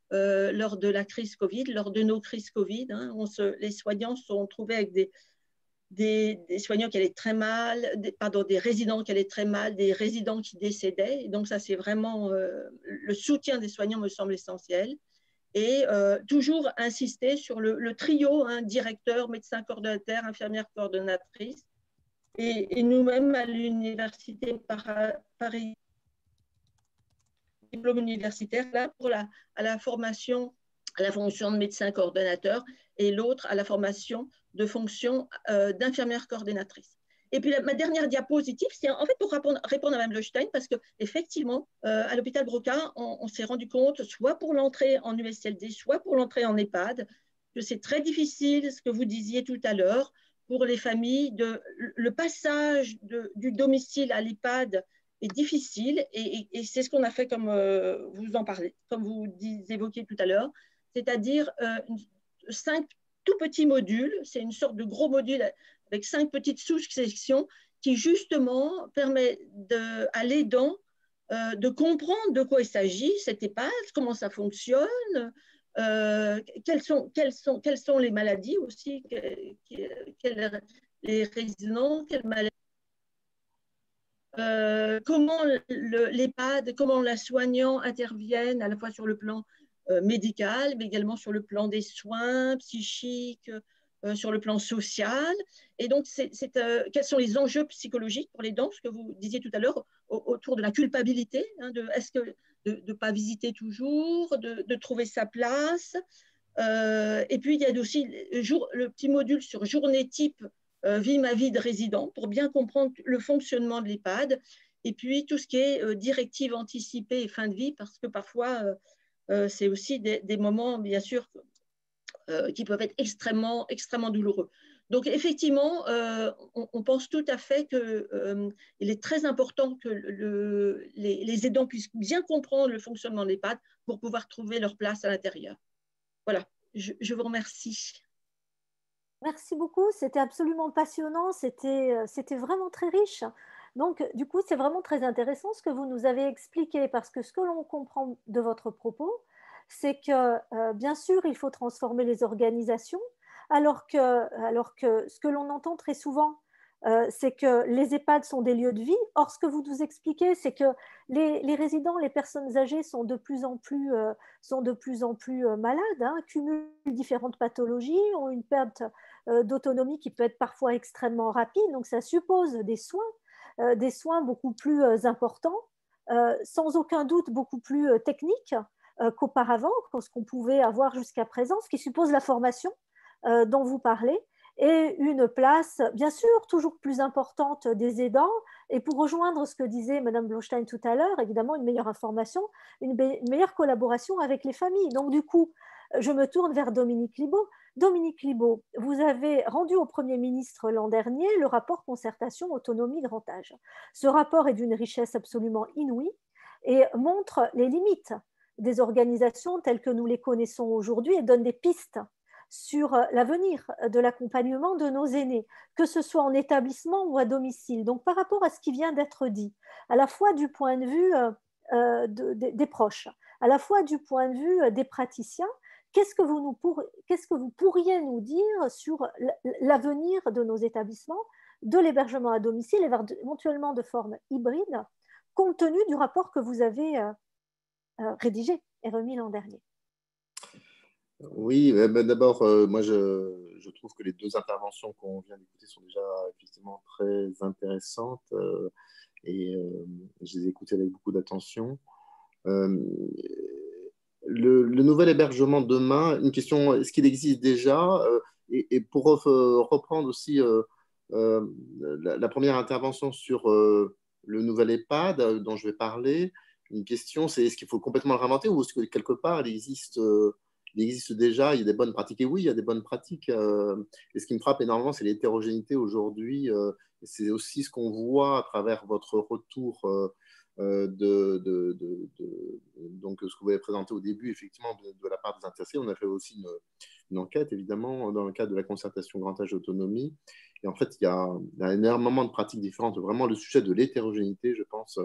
lors de la crise Covid, lors de nos crises Covid. Hein. Les soignants se sont trouvés avec des soignants qui allaient très mal, des résidents qui allaient très mal, des résidents qui décédaient. Et donc ça, c'est vraiment, le soutien des soignants me semble essentiel. Et toujours insister sur le trio, hein, directeur, médecin coordonnateur, infirmière coordonnatrice. Et nous-mêmes à l'université Paris, diplôme universitaire, là, à la formation, à la fonction de médecin coordonnateur et l'autre à la formation de fonction d'infirmière coordonnatrice. Et puis ma dernière diapositive, c'est en fait pour répondre à Mme Leustein, parce qu'effectivement, à l'hôpital Broca, on s'est rendu compte, soit pour l'entrée en USLD, soit pour l'entrée en EHPAD, que c'est très difficile, ce que vous disiez tout à l'heure, pour les familles. Le passage du domicile à l'EHPAD est difficile et c'est ce qu'on a fait comme vous en parlez, comme vous évoquiez tout à l'heure, c'est-à-dire 5 tout petits modules. C'est une sorte de gros module avec 5 petites sous-sections qui justement permet à l'aidant de comprendre de quoi il s'agit, cette EHPAD, comment ça fonctionne, quelles sont les maladies aussi, les résidents, quelles maladies, comment l'EHPAD, comment la soignant interviennent à la fois sur le plan médical, mais également sur le plan des soins psychiques, sur le plan social. Et donc, quels sont les enjeux psychologiques pour les dents, ce que vous disiez tout à l'heure, autour de la culpabilité, hein, est-ce que de ne pas visiter toujours, de trouver sa place. Et puis, il y a aussi le petit module sur journée type vie ma vie de résident pour bien comprendre le fonctionnement de l'EHPAD. Et puis, tout ce qui est directive anticipée et fin de vie, parce que parfois, c'est aussi des moments, bien sûr, qui peuvent être extrêmement, extrêmement douloureux. Donc, effectivement, on pense tout à fait qu'il est très important que les aidants puissent bien comprendre le fonctionnement de l'EHPAD pour pouvoir trouver leur place à l'intérieur. Voilà, je vous remercie. Merci beaucoup, c'était absolument passionnant, c'était vraiment très riche. Donc, du coup, c'est vraiment très intéressant ce que vous nous avez expliqué, parce que ce que l'on comprend de votre propos, c'est que, bien sûr, il faut transformer les organisations, alors que ce que l'on entend très souvent, c'est que les EHPAD sont des lieux de vie. Or, ce que vous nous expliquez, c'est que les résidents, les personnes âgées sont de plus en plus malades, hein, cumulent différentes pathologies, ont une perte d'autonomie qui peut être parfois extrêmement rapide. Donc, ça suppose des soins beaucoup plus importants, sans aucun doute beaucoup plus techniques qu'auparavant, que ce qu'on pouvait avoir jusqu'à présent, ce qui suppose la formation dont vous parlez, et une place, bien sûr, toujours plus importante des aidants. Et pour rejoindre ce que disait Mme Blostein tout à l'heure, évidemment, une meilleure information, une meilleure collaboration avec les familles. Donc, du coup, je me tourne vers Dominique Libaud. Dominique Libaud, vous avez rendu au Premier ministre l'an dernier le rapport Concertation Autonomie Grand Âge. Ce rapport est d'une richesse absolument inouïe et montre les limites des organisations telles que nous les connaissons aujourd'hui et donne des pistes sur l'avenir de l'accompagnement de nos aînés, que ce soit en établissement ou à domicile. Donc, par rapport à ce qui vient d'être dit, à la fois du point de vue des proches, à la fois du point de vue des praticiens, qu'est-ce que vous pourriez nous dire sur l'avenir de nos établissements, de l'hébergement à domicile, éventuellement de forme hybride, compte tenu du rapport que vous avez rédigé et remis l'an dernier? Oui, d'abord, moi je trouve que les 2 interventions qu'on vient d'écouter sont déjà effectivement très intéressantes et je les ai écoutées avec beaucoup d'attention. Le nouvel hébergement demain, une question, est-ce qu'il existe déjà et pour reprendre aussi la première intervention sur le nouvel EHPAD dont je vais parler, une question, c'est est-ce qu'il faut complètement le réinventer ou est-ce que quelque part il existe déjà, il y a des bonnes pratiques. Et oui, il y a des bonnes pratiques. Et ce qui me frappe énormément, c'est l'hétérogénéité aujourd'hui. C'est aussi ce qu'on voit à travers votre retour donc ce que vous avez présenté au début, effectivement, de la part des intéressés. On a fait aussi une enquête, évidemment, dans le cadre de la concertation Grand Âge Autonomie. Et en fait, il y a énormément de pratiques différentes. Vraiment, le sujet de l'hétérogénéité, je pense,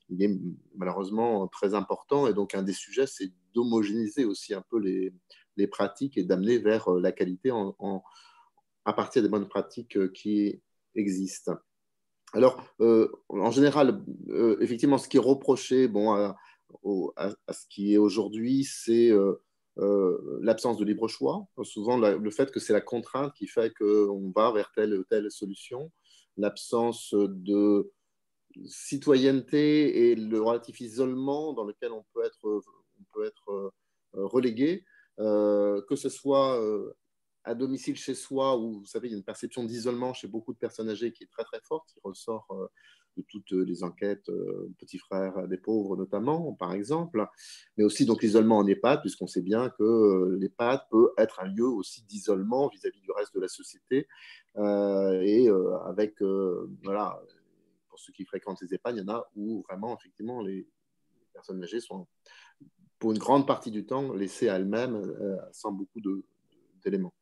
il est malheureusement très important. Et donc, un des sujets, c'est d'homogénéiser aussi un peu les pratiques et d'amener vers la qualité à partir des bonnes pratiques qui existent. Alors, en général, effectivement, ce qui est reproché à ce qui est aujourd'hui, c'est l'absence de libre choix. Souvent, le fait que c'est la contrainte qui fait qu'on va vers telle ou telle solution, l'absence de citoyenneté et le relatif isolement dans lequel on peut être relégué, que ce soit à domicile chez soi, où vous savez, il y a une perception d'isolement chez beaucoup de personnes âgées qui est très très forte, qui ressort toutes les enquêtes Petits Frères des pauvres notamment, par exemple, mais aussi donc l'isolement en EHPAD, puisqu'on sait bien que l'EHPAD peut être un lieu aussi d'isolement vis-à-vis du reste de la société, avec, voilà, pour ceux qui fréquentent les EHPAD, il y en a où vraiment, effectivement, les personnes âgées sont, pour une grande partie du temps, laissées à elles-mêmes, sans beaucoup d'éléments.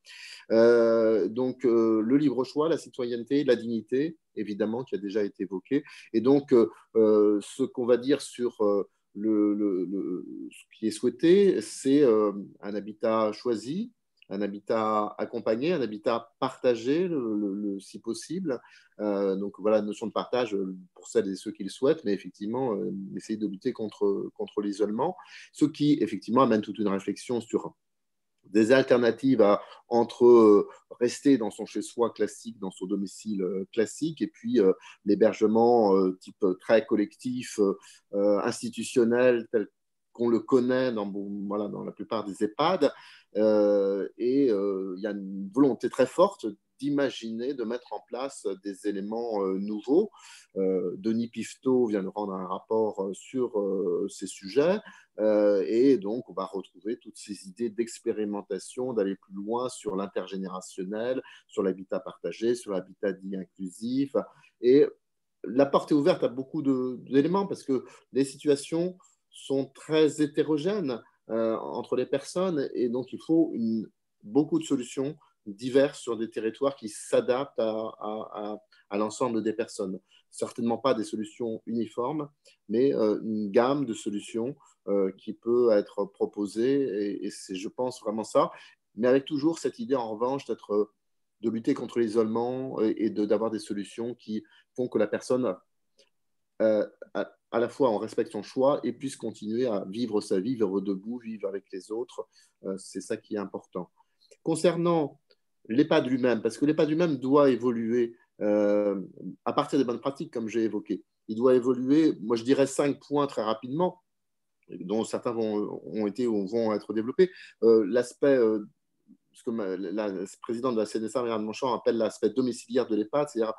Donc, le libre choix, la citoyenneté, la dignité, évidemment, qui a déjà été évoqué. Et donc, ce qu'on va dire sur ce qui est souhaité, c'est un habitat choisi, un habitat accompagné, un habitat partagé, si possible. Donc voilà, la notion de partage pour celles et ceux qui le souhaitent, mais effectivement, essayer de lutter contre l'isolement. Ce qui, effectivement, amène toute une réflexion sur des alternatives entre rester dans son chez-soi classique, dans son domicile classique, et puis l'hébergement type très collectif, institutionnel, tel qu'on le connaît voilà, dans la plupart des EHPAD. Et il y a une volonté très forte d'imaginer, de mettre en place des éléments nouveaux. Denis Pifteau vient de rendre un rapport sur ces sujets. Et donc, on va retrouver toutes ces idées d'expérimentation, d'aller plus loin sur l'intergénérationnel, sur l'habitat partagé, sur l'habitat dit inclusif. Et la porte est ouverte à beaucoup d'éléments parce que les situations sont très hétérogènes entre les personnes et donc il faut beaucoup de solutions diverses sur des territoires qui s'adaptent à l'ensemble des personnes. Certainement pas des solutions uniformes, mais une gamme de solutions qui peut être proposée et c'est, je pense, vraiment ça. Mais avec toujours cette idée, en revanche, de lutter contre l'isolement et d'avoir des solutions qui font que la personne, à la fois, on respecte son choix et puisse continuer à vivre sa vie, vivre debout, vivre avec les autres. C'est ça qui est important. Concernant l'EHPAD lui-même, parce que l'EHPAD lui-même doit évoluer à partir des bonnes pratiques, comme j'ai évoqué. Il doit évoluer, moi je dirais 5 points très rapidement, dont certains vont être développés. L'aspect, ce que la présidente de la CNSA, Marianne Monchamp, appelle l'aspect domiciliaire de l'EHPAD, c'est-à-dire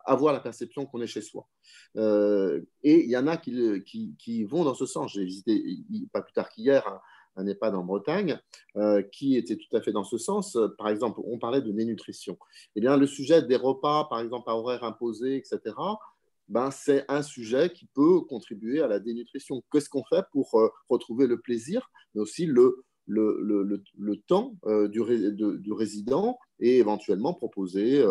avoir la perception qu'on est chez soi. Et il y en a qui vont dans ce sens. J'ai visité, pas plus tard qu'hier, un EHPAD en Bretagne qui était tout à fait dans ce sens. Par exemple, on parlait de dénutrition. Eh bien, le sujet des repas, par exemple, à horaire imposé, etc., ben, c'est un sujet qui peut contribuer à la dénutrition. Qu'est-ce qu'on fait pour retrouver le plaisir, mais aussi le temps du résident et éventuellement proposer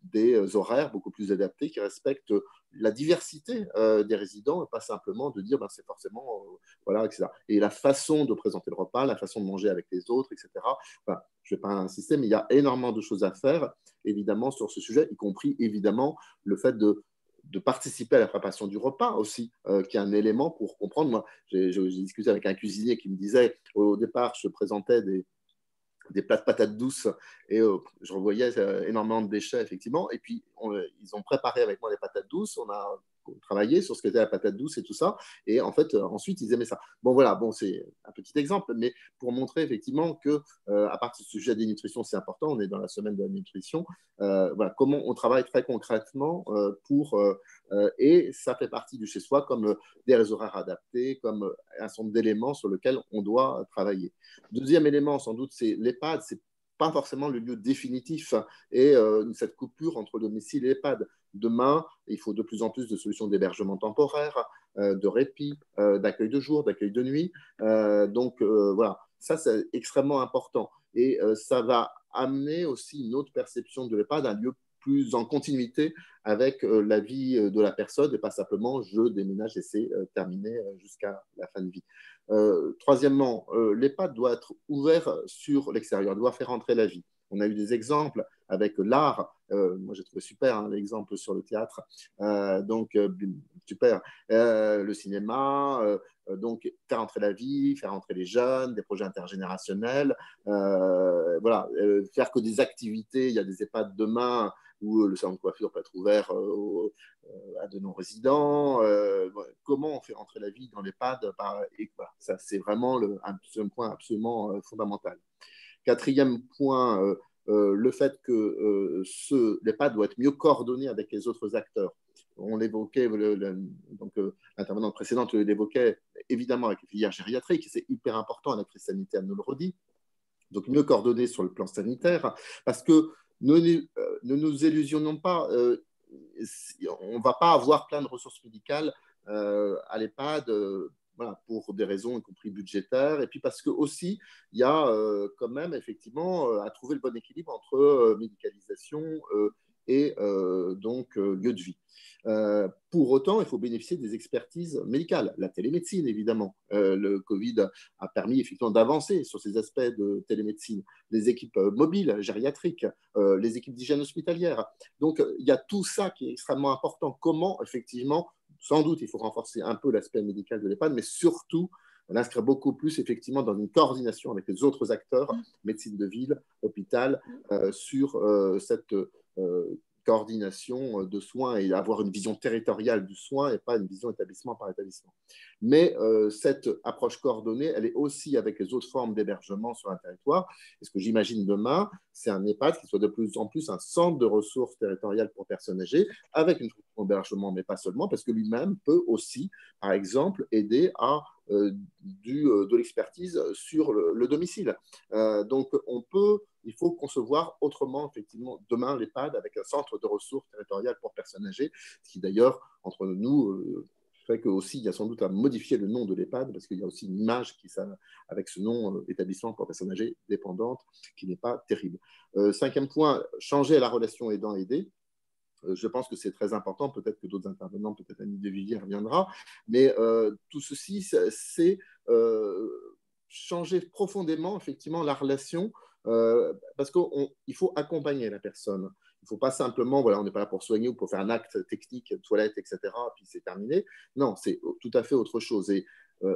des horaires beaucoup plus adaptés qui respectent la diversité des résidents et pas simplement de dire ben, c'est forcément voilà, etc. Et la façon de présenter le repas, la façon de manger avec les autres, etc. Enfin, je ne vais pas insister, mais il y a énormément de choses à faire évidemment sur ce sujet, y compris évidemment le fait de participer à la préparation du repas aussi, qui est un élément pour comprendre. Moi, j'ai discuté avec un cuisinier qui me disait, au départ, je présentais des plats de patates douces et je revoyais énormément de déchets, effectivement. Et puis, ils ont préparé avec moi les patates douces. On a travaillé sur ce qu'était la patate douce et tout ça. Et en fait, ensuite, ils aimaient ça. Bon, voilà, bon, c'est un petit exemple, mais pour montrer effectivement que, à partir du sujet des nutritions, c'est important. On est dans la semaine de la nutrition. Voilà, comment on travaille très concrètement et ça fait partie du chez-soi comme des horaires adaptés, comme un certain nombre d'éléments sur lesquels on doit travailler. Deuxième élément, sans doute, c'est l'EHPAD. C'est pas forcément le lieu définitif et cette coupure entre domicile et EHPAD. Demain, il faut de plus en plus de solutions d'hébergement temporaire, de répit, d'accueil de jour, d'accueil de nuit. Donc voilà, ça c'est extrêmement important. Et ça va amener aussi une autre perception de l'EHPAD, un lieu plus en continuité avec la vie de la personne et pas simplement je déménage et c'est terminé jusqu'à la fin de vie. Troisièmement, l'EHPAD doit être ouvert sur l'extérieur, doit faire entrer la vie. On a eu des exemples avec l'art. Moi, j'ai trouvé super hein, l'exemple sur le théâtre. Donc, super. Le cinéma, donc faire entrer la vie, faire entrer les jeunes, des projets intergénérationnels. Voilà, faire que des activités. Il y a des EHPAD demain où le salon de coiffure peut être ouvert à de non-résidents. Comment on fait entrer la vie dans l'EHPAD et voilà, ça, c'est vraiment un point absolument fondamental. Quatrième point, le fait que l'EHPAD doit être mieux coordonné avec les autres acteurs. on l'évoquait, donc l'intervenante précédente l'évoquait, évidemment avec les filières gériatriques, c'est hyper important, la crise sanitaire nous le redit. Donc mieux coordonner sur le plan sanitaire, parce que ne nous illusionnons pas, on ne va pas avoir plein de ressources médicales à l'EHPAD, voilà, pour des raisons y compris budgétaires, et puis parce que aussi il y a quand même effectivement à trouver le bon équilibre entre médicalisation et donc lieu de vie. Pour autant, il faut bénéficier des expertises médicales, la télémédecine évidemment. Le Covid a permis effectivement d'avancer sur ces aspects de télémédecine, les équipes mobiles, gériatriques, les équipes d'hygiène hospitalière. Donc il y a tout ça qui est extrêmement important. Comment effectivement, sans doute il faut renforcer un peu l'aspect médical de l'EHPAD, mais surtout l'inscrire beaucoup plus effectivement dans une coordination avec les autres acteurs, médecine de ville, hôpital, sur cette coordination de soins et avoir une vision territoriale du soin et pas une vision établissement par établissement. Mais cette approche coordonnée, elle est aussi avec les autres formes d'hébergement sur un territoire. Et ce que j'imagine demain, c'est un EHPAD qui soit de plus en plus un centre de ressources territoriales pour personnes âgées, avec une fonction d'hébergement, mais pas seulement, parce que lui-même peut aussi, par exemple, aider à de l'expertise sur le domicile. Donc, il faut concevoir autrement, effectivement, demain, l'EHPAD avec un centre de ressources territoriales pour personnes âgées, ce qui d'ailleurs, entre nous, fait qu'aussi, il y a sans doute à modifier le nom de l'EHPAD, parce qu'il y a aussi une image avec ce nom, établissement pour personnes âgées dépendantes, qui n'est pas terrible. Cinquième point, changer la relation aidant-aidé. Je pense que c'est très important, peut-être que d'autres intervenants, peut-être Annie Devilliers reviendra, mais tout ceci, c'est changer profondément, effectivement, la relation, parce qu'il faut accompagner la personne. Il ne faut pas simplement, voilà, on n'est pas là pour soigner ou pour faire un acte technique, toilette, etc., puis c'est terminé. Non, c'est tout à fait autre chose. Et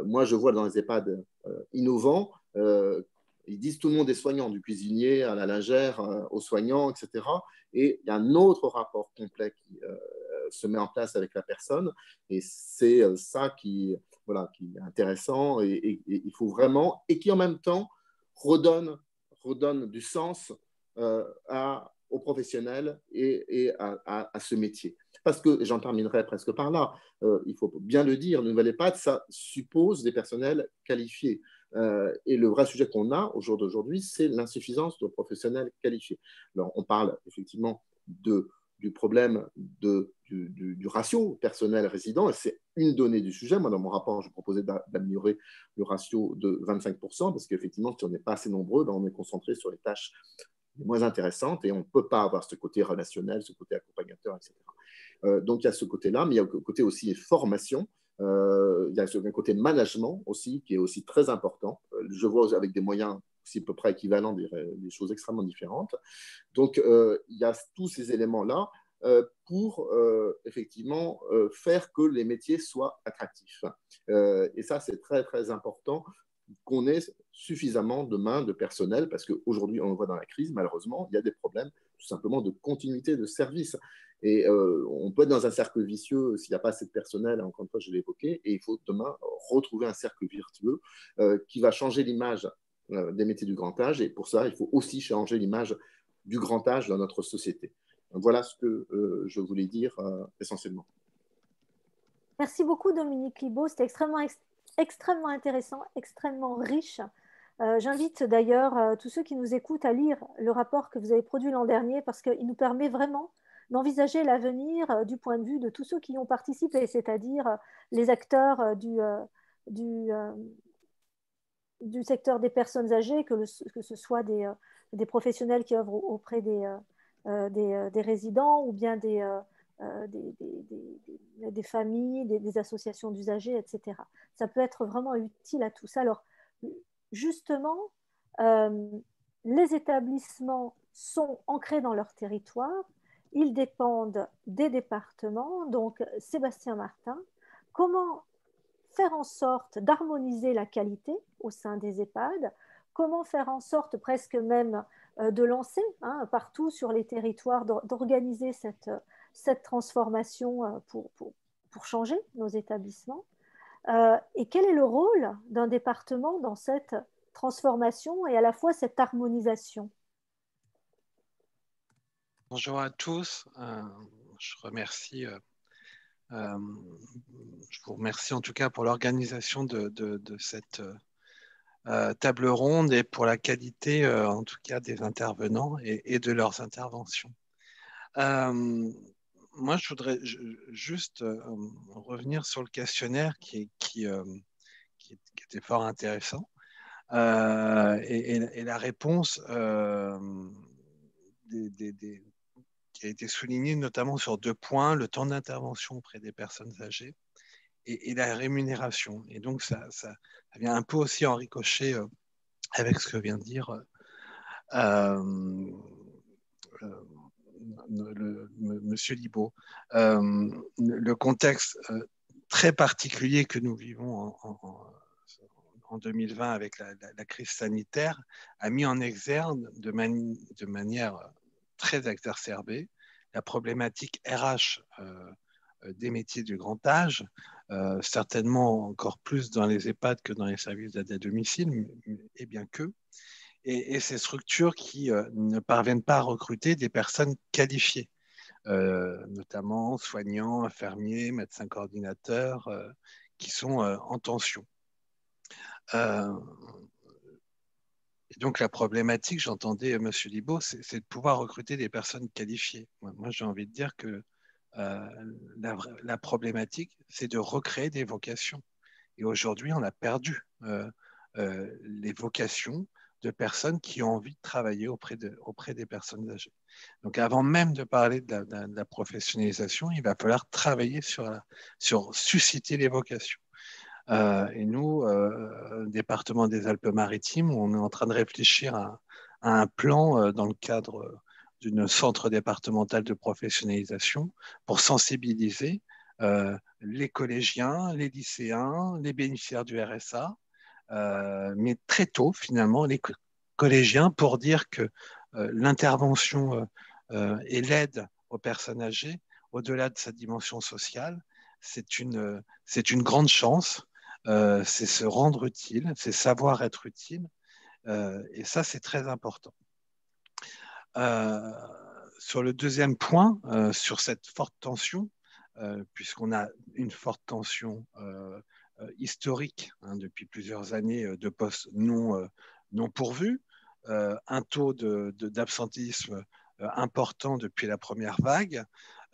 moi, je vois dans les EHPAD innovants, ils disent tout le monde est soignant, du cuisinier à la lingère, aux soignants, etc. Et il y a un autre rapport complet qui se met en place avec la personne. Et c'est ça qui est intéressant et il faut vraiment, et qui en même temps redonne du sens aux professionnels et à ce métier. Parce que, j'en terminerai presque par là, il faut bien le dire, une nouvelle EHPAD, ça suppose des personnels qualifiés. Et le vrai sujet qu'on a au jour d'aujourd'hui, c'est l'insuffisance de professionnels qualifiés. Alors, on parle effectivement du problème du ratio personnel résident, et c'est une donnée du sujet. Moi, dans mon rapport, je proposais d'améliorer le ratio de 25%, parce qu'effectivement, si on n'est pas assez nombreux, ben, on est concentré sur les tâches les moins intéressantes, et on ne peut pas avoir ce côté relationnel, ce côté accompagnateur, etc. Donc, il y a ce côté-là, mais il y a le côté aussi formation. Il y a un côté management aussi, qui est aussi très important. Je vois avec des moyens aussi à peu près équivalents des choses extrêmement différentes. Donc, il y a tous ces éléments-là pour effectivement faire que les métiers soient attractifs. Et ça, c'est très, très important qu'on ait suffisamment demain de personnel, parce qu'aujourd'hui, on le voit dans la crise, malheureusement, il y a des problèmes tout simplement de continuité de service. Et on peut être dans un cercle vicieux s'il n'y a pas assez de personnel, encore une fois, je l'ai évoqué, et il faut demain retrouver un cercle vertueux qui va changer l'image des métiers du grand âge, et pour ça, il faut aussi changer l'image du grand âge dans notre société. Donc, voilà ce que je voulais dire essentiellement. Merci beaucoup Dominique Libaud, c'était extrêmement intéressant, extrêmement riche. J'invite d'ailleurs tous ceux qui nous écoutent à lire le rapport que vous avez produit l'an dernier, parce qu'il nous permet vraiment d'envisager l'avenir du point de vue de tous ceux qui y ont participé, c'est-à-dire les acteurs du secteur des personnes âgées, que ce soit des professionnels qui œuvrent auprès des résidents ou bien des familles, des associations d'usagers, etc. Ça peut être vraiment utile à tous. Alors, justement, les établissements sont ancrés dans leur territoire, ils dépendent des départements. Donc, Sébastien Martin, comment faire en sorte d'harmoniser la qualité au sein des EHPAD, comment faire en sorte presque même de lancer partout sur les territoires, d'organiser cette transformation pour changer nos établissements, et quel est le rôle d'un département dans cette transformation et à la fois cette harmonisation? Bonjour à tous, je remercie Je vous remercie en tout cas pour l'organisation de cette table ronde et pour la qualité en tout cas des intervenants et de leurs interventions. Moi, je voudrais juste revenir sur le questionnaire qui était fort intéressant et la réponse qui a été soulignée notamment sur 2 points, le temps d'intervention auprès des personnes âgées et la rémunération. Et donc, ça vient un peu aussi en ricochet avec ce que vient de dire Monsieur Libaud. Le contexte très particulier que nous vivons en 2020 avec la crise sanitaire a mis en exergue de manière très exacerbée la problématique RH des métiers du grand âge, certainement encore plus dans les EHPAD que dans les services d'aide à domicile, et bien que. Et ces structures qui ne parviennent pas à recruter des personnes qualifiées, notamment soignants, infirmiers, médecins coordinateurs, qui sont en tension. Et donc la problématique, j'entendais M. Libaud, c'est de pouvoir recruter des personnes qualifiées. Moi j'ai envie de dire que la problématique, c'est de recréer des vocations. Et aujourd'hui, on a perdu les vocations de personnes qui ont envie de travailler auprès des personnes âgées. Donc avant même de parler de la professionnalisation, il va falloir travailler sur susciter les vocations. Et nous, département des Alpes-Maritimes, on est en train de réfléchir à un plan dans le cadre d'une centre départemental de professionnalisation pour sensibiliser les collégiens, les lycéens, les bénéficiaires du RSA, mais très tôt finalement les collégiens pour dire que l'intervention et l'aide aux personnes âgées, au-delà de sa dimension sociale, c'est une grande chance. C'est se rendre utile, c'est savoir être utile, et ça c'est très important. Sur le deuxième point, sur cette forte tension, puisqu'on a une forte tension historique depuis plusieurs années de postes non pourvus, un taux d'absentéisme important depuis la première vague.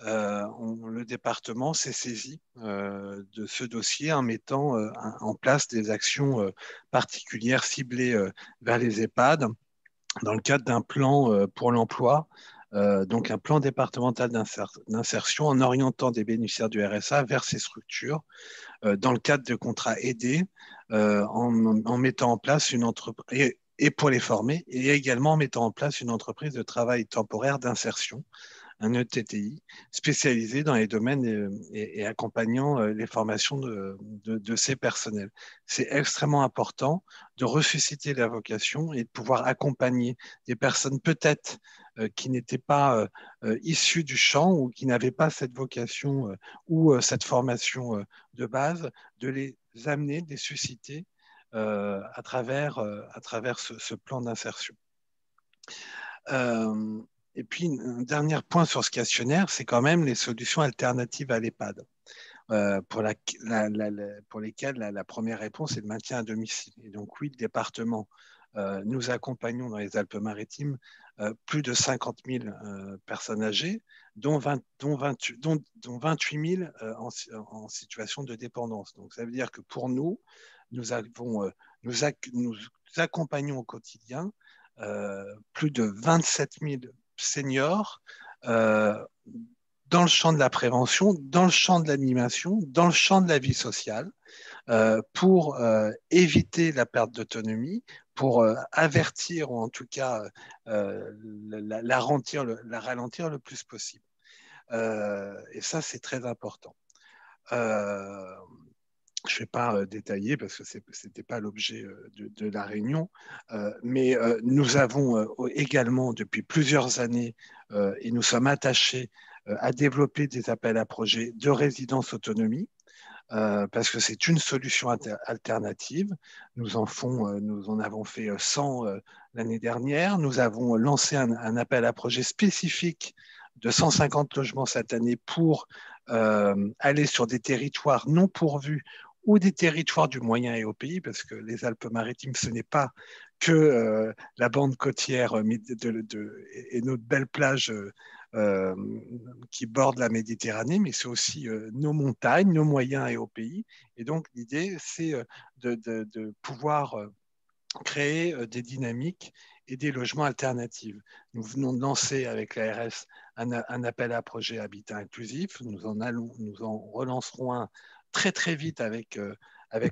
Le département s'est saisi de ce dossier en mettant en place des actions particulières ciblées vers les EHPAD dans le cadre d'un plan pour l'emploi, donc un plan départemental d'insertion en orientant des bénéficiaires du RSA vers ces structures dans le cadre de contrats aidés en mettant en place une entreprise et pour les former et également en mettant en place une entreprise de travail temporaire d'insertion, un ETTI, spécialisé dans les domaines et accompagnant les formations de ces personnels. C'est extrêmement important de ressusciter la vocation et de pouvoir accompagner des personnes peut-être qui n'étaient pas issues du champ ou qui n'avaient pas cette vocation ou cette formation de base, de les amener, de les susciter à travers ce plan d'insertion. Et puis, un dernier point sur ce questionnaire, c'est quand même les solutions alternatives à l'EHPAD, pour lesquelles la première réponse est le maintien à domicile. Et donc, oui, le département, nous accompagnons dans les Alpes-Maritimes plus de 50 000 personnes âgées, dont 28 000 en situation de dépendance. Donc, ça veut dire que pour nous, nous accompagnons au quotidien plus de 27 000 seniors dans le champ de la prévention, dans le champ de l'animation, dans le champ de la vie sociale, pour éviter la perte d'autonomie, pour avertir ou en tout cas la ralentir le plus possible. Et ça, c'est très important. Je ne vais pas détailler parce que ce n'était pas l'objet de la réunion, mais nous avons également depuis plusieurs années, et nous sommes attachés à développer des appels à projets de résidence autonomie, parce que c'est une solution alternative. Nous en avons fait 100 l'année dernière. Nous avons lancé un appel à projet spécifique de 150 logements cette année pour aller sur des territoires non pourvus ou des territoires du moyen et haut pays, parce que les Alpes-Maritimes, ce n'est pas que la bande côtière et notre belle plage qui bordent la Méditerranée, mais c'est aussi nos montagnes, nos moyens et hauts pays. Et donc, l'idée, c'est de pouvoir créer des dynamiques et des logements alternatifs. Nous venons de lancer avec l'ARS un appel à projet Habitat Inclusif. Nous en relancerons un très très vite avec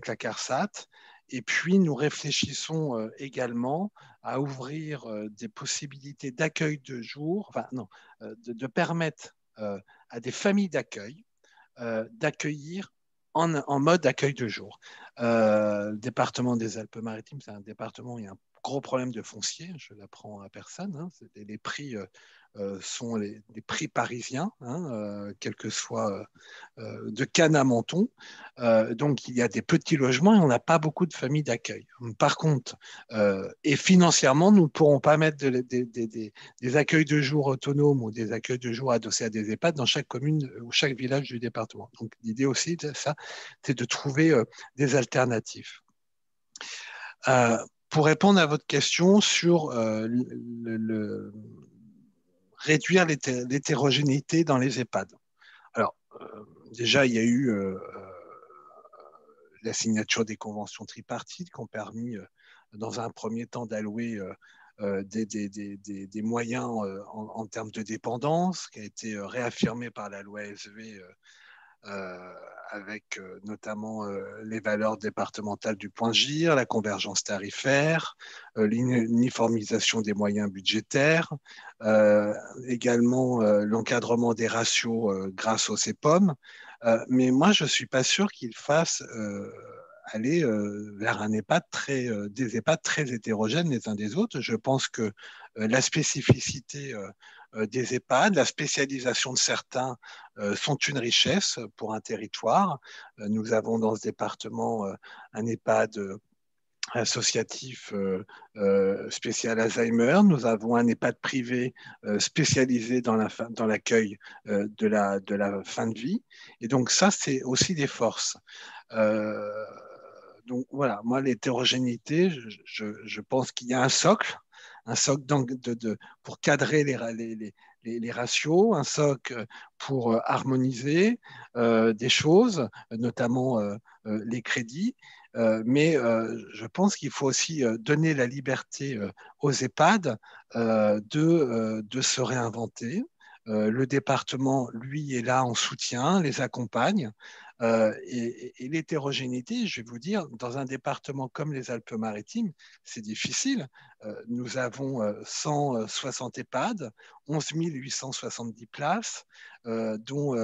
la CARSAT. Et puis, nous réfléchissons également à ouvrir des possibilités d'accueil de jour, enfin non, de permettre à des familles d'accueil d'accueillir en mode accueil de jour. Le département des Alpes-Maritimes, c'est un département où il y a un gros problème de foncier, je ne l'apprends à personne. Hein. Les prix sont les prix parisiens, hein, quel que soit de Cannes à Menton. Donc, il y a des petits logements et on n'a pas beaucoup de familles d'accueil. Par contre, et financièrement, nous ne pourrons pas mettre des accueils de jour autonomes ou des accueils de jour adossés à des EHPAD dans chaque commune ou chaque village du département. Donc, l'idée aussi, c'est de trouver des alternatives. Pour répondre à votre question sur réduire l'hétérogénéité dans les EHPAD. Alors, déjà, il y a eu la signature des conventions tripartites qui ont permis, dans un premier temps, d'allouer des moyens en termes de dépendance, qui a été réaffirmé par la loi SV avec notamment les valeurs départementales du point de GIR, la convergence tarifaire, l'uniformisation des moyens budgétaires, également l'encadrement des ratios grâce au CEPOM. Mais moi, je ne suis pas sûr qu'il fasse aller vers des EHPAD très hétérogènes les uns des autres. Je pense que la spécificité des EHPAD, la spécialisation de certains sont une richesse pour un territoire. Nous avons dans ce département un EHPAD associatif spécial Alzheimer. Nous avons un EHPAD privé spécialisé dans l'accueil de la fin de vie. Et donc ça, c'est aussi des forces. Donc voilà, moi, l'hétérogénéité, je pense qu'il y a un socle pour cadrer les ratios, un socle pour harmoniser des choses, notamment les crédits. Mais je pense qu'il faut aussi donner la liberté aux EHPAD de se réinventer. Le département, lui, est là en soutien, les accompagne. Et l'hétérogénéité, je vais vous dire, dans un département comme les Alpes-Maritimes, c'est difficile. Nous avons 160 EHPAD, 11 870 places, dont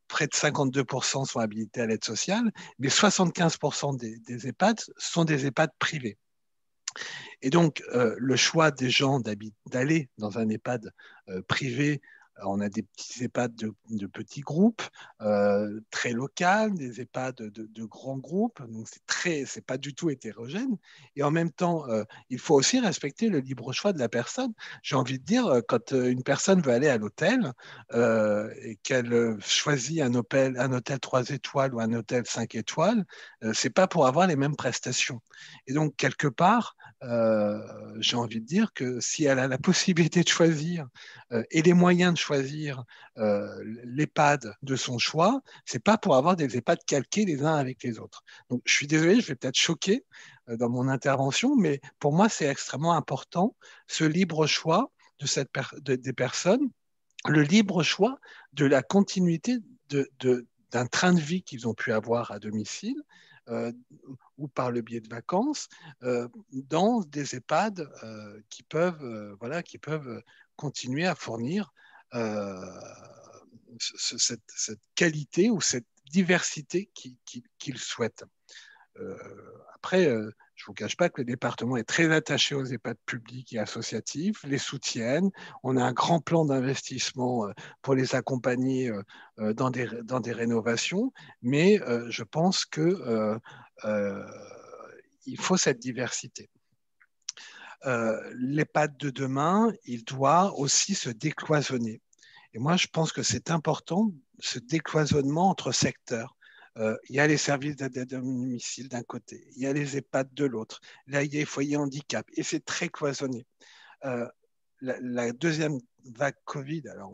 près de 52% sont habilités à l'aide sociale, mais 75% des EHPAD sont des EHPAD privés. Et donc, le choix des gens d'aller dans un EHPAD privé, on a des petits EHPAD de petits groupes, très locaux, des EHPAD de grands groupes, donc c'est pas du tout hétérogène. Et en même temps, il faut aussi respecter le libre choix de la personne. J'ai envie de dire, quand une personne veut aller à l'hôtel et qu'elle choisit un hôtel 3 étoiles ou un hôtel 5 étoiles, c'est pas pour avoir les mêmes prestations. Et donc, quelque part, j'ai envie de dire que si elle a la possibilité de choisir et les moyens de choisir l'EHPAD de son choix, c'est pas pour avoir des EHPAD calqués les uns avec les autres. Donc, je suis désolé, je vais peut-être choquer dans mon intervention, mais pour moi, c'est extrêmement important, ce libre choix des personnes, le libre choix de la continuité d'un train de vie qu'ils ont pu avoir à domicile, ou par le biais de vacances, dans des EHPAD qui peuvent continuer à fournir cette qualité ou cette diversité qu'ils souhaitent. Après, je ne vous cache pas que le département est très attaché aux EHPAD publics et associatifs, les soutiennent. On a un grand plan d'investissement pour les accompagner dans des rénovations, mais je pense qu'il faut cette diversité. L'EHPAD de demain, il doit aussi se décloisonner. Et moi, je pense que c'est important, ce décloisonnement entre secteurs. Il y a les services d'aide à domicile d'un côté, il y a les EHPAD de l'autre, là, il y a les foyers handicap, et c'est très cloisonné. La deuxième vague Covid, alors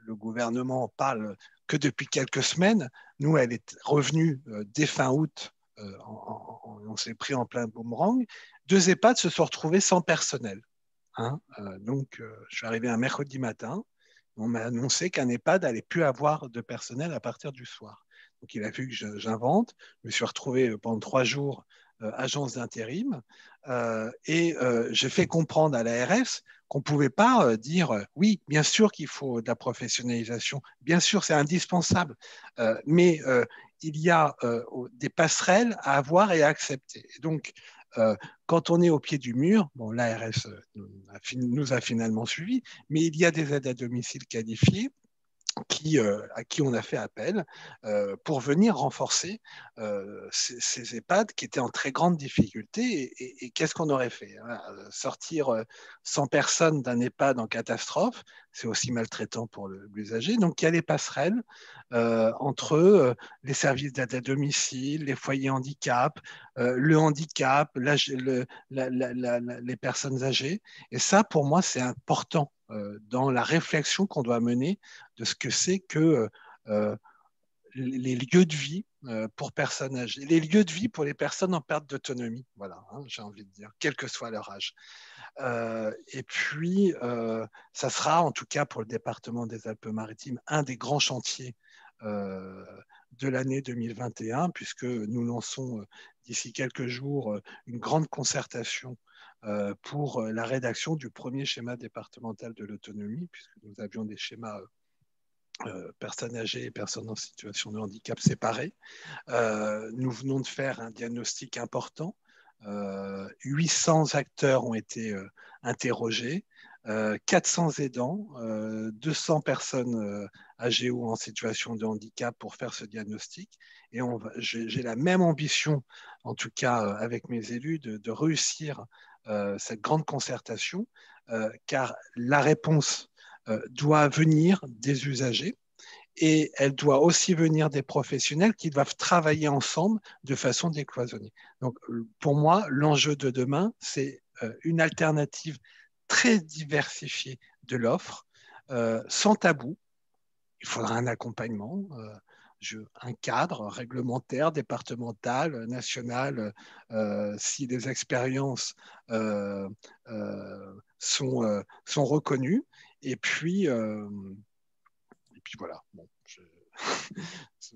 le gouvernement parle que depuis quelques semaines. Nous, elle est revenue dès fin août. On s'est pris en plein boomerang. 2 EHPAD se sont retrouvés sans personnel. Hein, donc, je suis arrivé un mercredi matin. On m'a annoncé qu'un EHPAD n'allait plus avoir de personnel à partir du soir. Donc, il a fallu que j'invente. Je me suis retrouvé pendant 3 jours agence d'intérim et j'ai fait comprendre à l'ARS qu'on ne pouvait pas dire oui, bien sûr qu'il faut de la professionnalisation, bien sûr, c'est indispensable, mais il y a des passerelles à avoir et à accepter. Et donc, quand on est au pied du mur, bon, l'ARS nous a finalement suivis, mais il y a des aides à domicile qualifiées à qui on a fait appel pour venir renforcer ces EHPAD qui étaient en très grande difficulté. Et qu'est-ce qu'on aurait fait, hein? Sortir 100 personnes d'un EHPAD en catastrophe, c'est aussi maltraitant pour l'usager. Donc, il y a les passerelles entre les services d'aide à domicile, les foyers handicap, le handicap, les personnes âgées. Et ça, pour moi, c'est important dans la réflexion qu'on doit mener de ce que c'est que les lieux de vie pour personnes âgées, les lieux de vie pour les personnes en perte d'autonomie, voilà, hein, j'ai envie de dire, quel que soit leur âge. Et puis, ça sera, en tout cas pour le département des Alpes-Maritimes, un des grands chantiers de l'année 2021, puisque nous lançons d'ici quelques jours une grande concertation pour la rédaction du premier schéma départemental de l'autonomie, puisque nous avions des schémas personnes âgées et personnes en situation de handicap séparées. Nous venons de faire un diagnostic important. 800 acteurs ont été interrogés, 400 aidants, 200 personnes âgées ou en situation de handicap pour faire ce diagnostic. Et j'ai la même ambition, en tout cas avec mes élus, de réussir cette grande concertation, car la réponse doit venir des usagers et elle doit aussi venir des professionnels qui doivent travailler ensemble de façon décloisonnée. Donc, pour moi, l'enjeu de demain, c'est une alternative très diversifiée de l'offre, sans tabou. Il faudra un accompagnement, un cadre réglementaire, départemental, national, si les expériences sont reconnues. Et puis voilà. Bon, je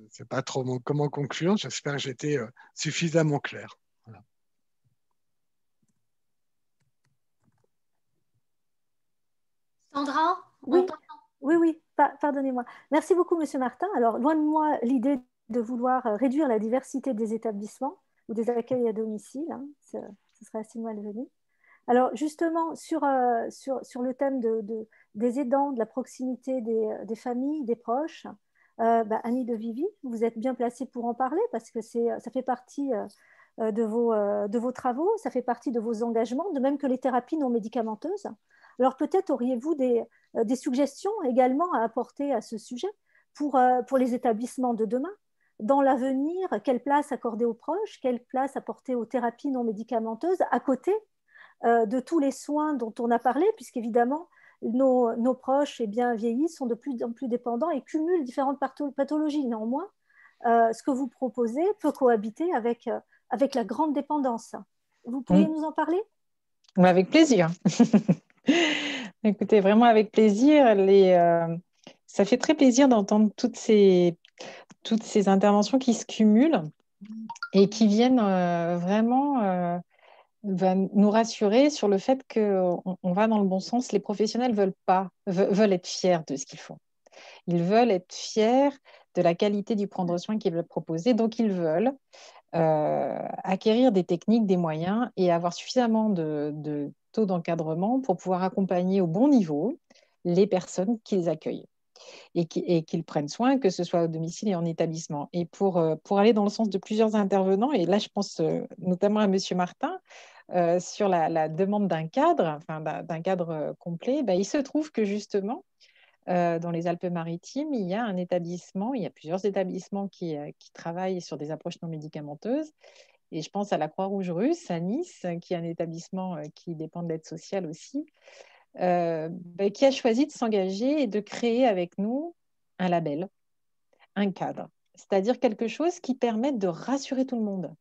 ne sais pas trop comment conclure. J'espère que j'étais suffisamment clair. Voilà. Sandra, oui, oui, pardonnez-moi. Merci beaucoup, Monsieur Martin. Alors, loin de moi l'idée de vouloir réduire la diversité des établissements ou des accueils à domicile, hein, ce serait assez malvenu. Alors, justement, sur le thème des aidants, de la proximité des familles, des proches, Annie de Vivi, vous êtes bien placée pour en parler parce que ça fait partie de vos travaux, ça fait partie de vos engagements, de même que les thérapies non médicamenteuses. Alors, peut-être auriez-vous des suggestions également à apporter à ce sujet pour les établissements de demain. Dans l'avenir, quelle place accorder aux proches, quelle place apporter aux thérapies non médicamenteuses à côté de tous les soins dont on a parlé, puisqu'évidemment, nos proches vieillissent, sont de plus en plus dépendants et cumulent différentes pathologies. Néanmoins, ce que vous proposez peut cohabiter avec la grande dépendance. Vous pourriez nous en parler ? Avec plaisir. Écoutez, vraiment avec plaisir. Ça fait très plaisir d'entendre toutes ces interventions qui se cumulent et qui viennent vraiment nous rassurer sur le fait qu'on va dans le bon sens. Les professionnels veulent être fiers de ce qu'ils font. Ils veulent être fiers de la qualité du prendre soin qu'ils veulent proposer. Donc, ils veulent acquérir des techniques, des moyens et avoir suffisamment de taux d'encadrement pour pouvoir accompagner au bon niveau les personnes qu'ils accueillent et qu'ils prennent soin, que ce soit au domicile et en établissement. Et pour aller dans le sens de plusieurs intervenants, et là je pense notamment à M. Martin, sur la demande d'un cadre, d'un cadre complet, il se trouve que justement, dans les Alpes-Maritimes, il y a un établissement, il y a plusieurs établissements qui travaillent sur des approches non médicamenteuses. Et je pense à la Croix-Rouge russe, à Nice, qui est un établissement qui dépend de l'aide sociale aussi, qui a choisi de s'engager et de créer avec nous un label, un cadre. C'est-à-dire quelque chose qui permette de rassurer tout le monde.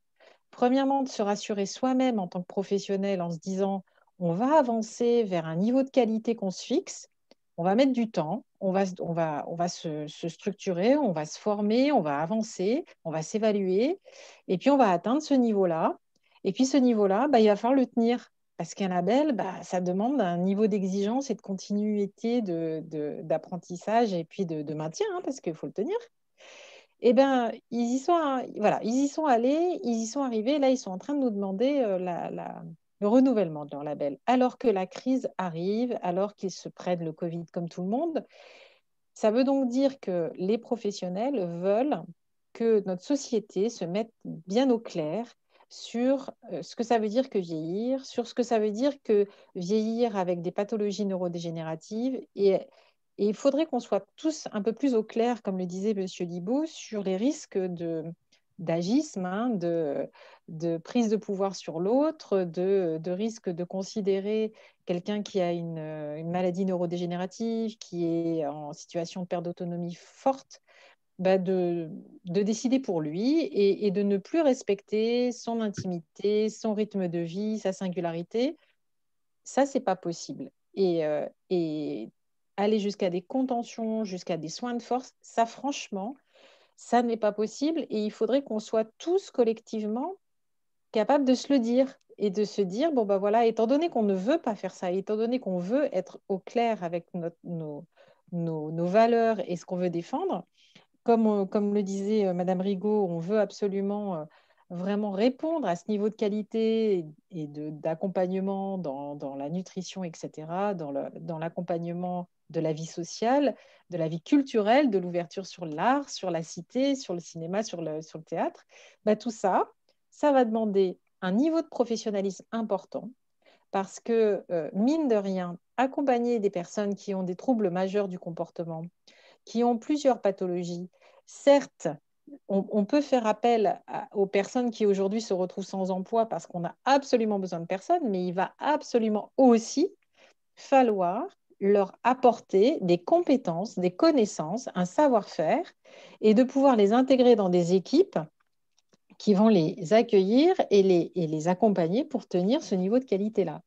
Premièrement, de se rassurer soi-même en tant que professionnel en se disant on va avancer vers un niveau de qualité qu'on se fixe, on va mettre du temps, on va se structurer, on va se former, on va avancer, on va s'évaluer, et puis on va atteindre ce niveau-là. Et puis ce niveau-là, il va falloir le tenir. Parce qu'un label, ça demande un niveau d'exigence et de continuité d'apprentissage et puis de maintien, hein, parce qu'il faut le tenir. Eh bien, ils y sont, voilà, ils y sont allés, ils y sont arrivés. Là, ils sont en train de nous demander le renouvellement de leur label. Alors que la crise arrive, alors qu'ils se prennent le Covid comme tout le monde, ça veut donc dire que les professionnels veulent que notre société se mette bien au clair sur ce que ça veut dire que vieillir, sur ce que ça veut dire que vieillir avec des pathologies neurodégénératives. Et il faudrait qu'on soit tous un peu plus au clair, comme le disait M. Libaud, sur les risques d'agisme, hein, de prise de pouvoir sur l'autre, de risque de considérer quelqu'un qui a une maladie neurodégénérative, qui est en situation de perte d'autonomie forte, de décider pour lui et de ne plus respecter son intimité, son rythme de vie, sa singularité. Ça, c'est pas possible. Et aller jusqu'à des contentions, jusqu'à des soins de force, ça, franchement, ça n'est pas possible. Et il faudrait qu'on soit tous collectivement capables de se le dire et de se dire, bon, voilà, étant donné qu'on ne veut pas faire ça, étant donné qu'on veut être au clair avec nos valeurs et ce qu'on veut défendre, comme le disait Madame Rigaud, on veut absolument vraiment répondre à ce niveau de qualité et d'accompagnement dans la nutrition, etc., dans l'accompagnement de la vie sociale, de la vie culturelle, de l'ouverture sur l'art, sur la cité, sur le cinéma, sur le théâtre. Tout ça, ça va demander un niveau de professionnalisme important parce que, mine de rien, accompagner des personnes qui ont des troubles majeurs du comportement, qui ont plusieurs pathologies. Certes, on peut faire appel aux personnes qui aujourd'hui se retrouvent sans emploi parce qu'on a absolument besoin de personnes, mais il va absolument aussi falloir leur apporter des compétences, des connaissances, un savoir-faire et de pouvoir les intégrer dans des équipes qui vont les accueillir et les accompagner pour tenir ce niveau de qualité-là.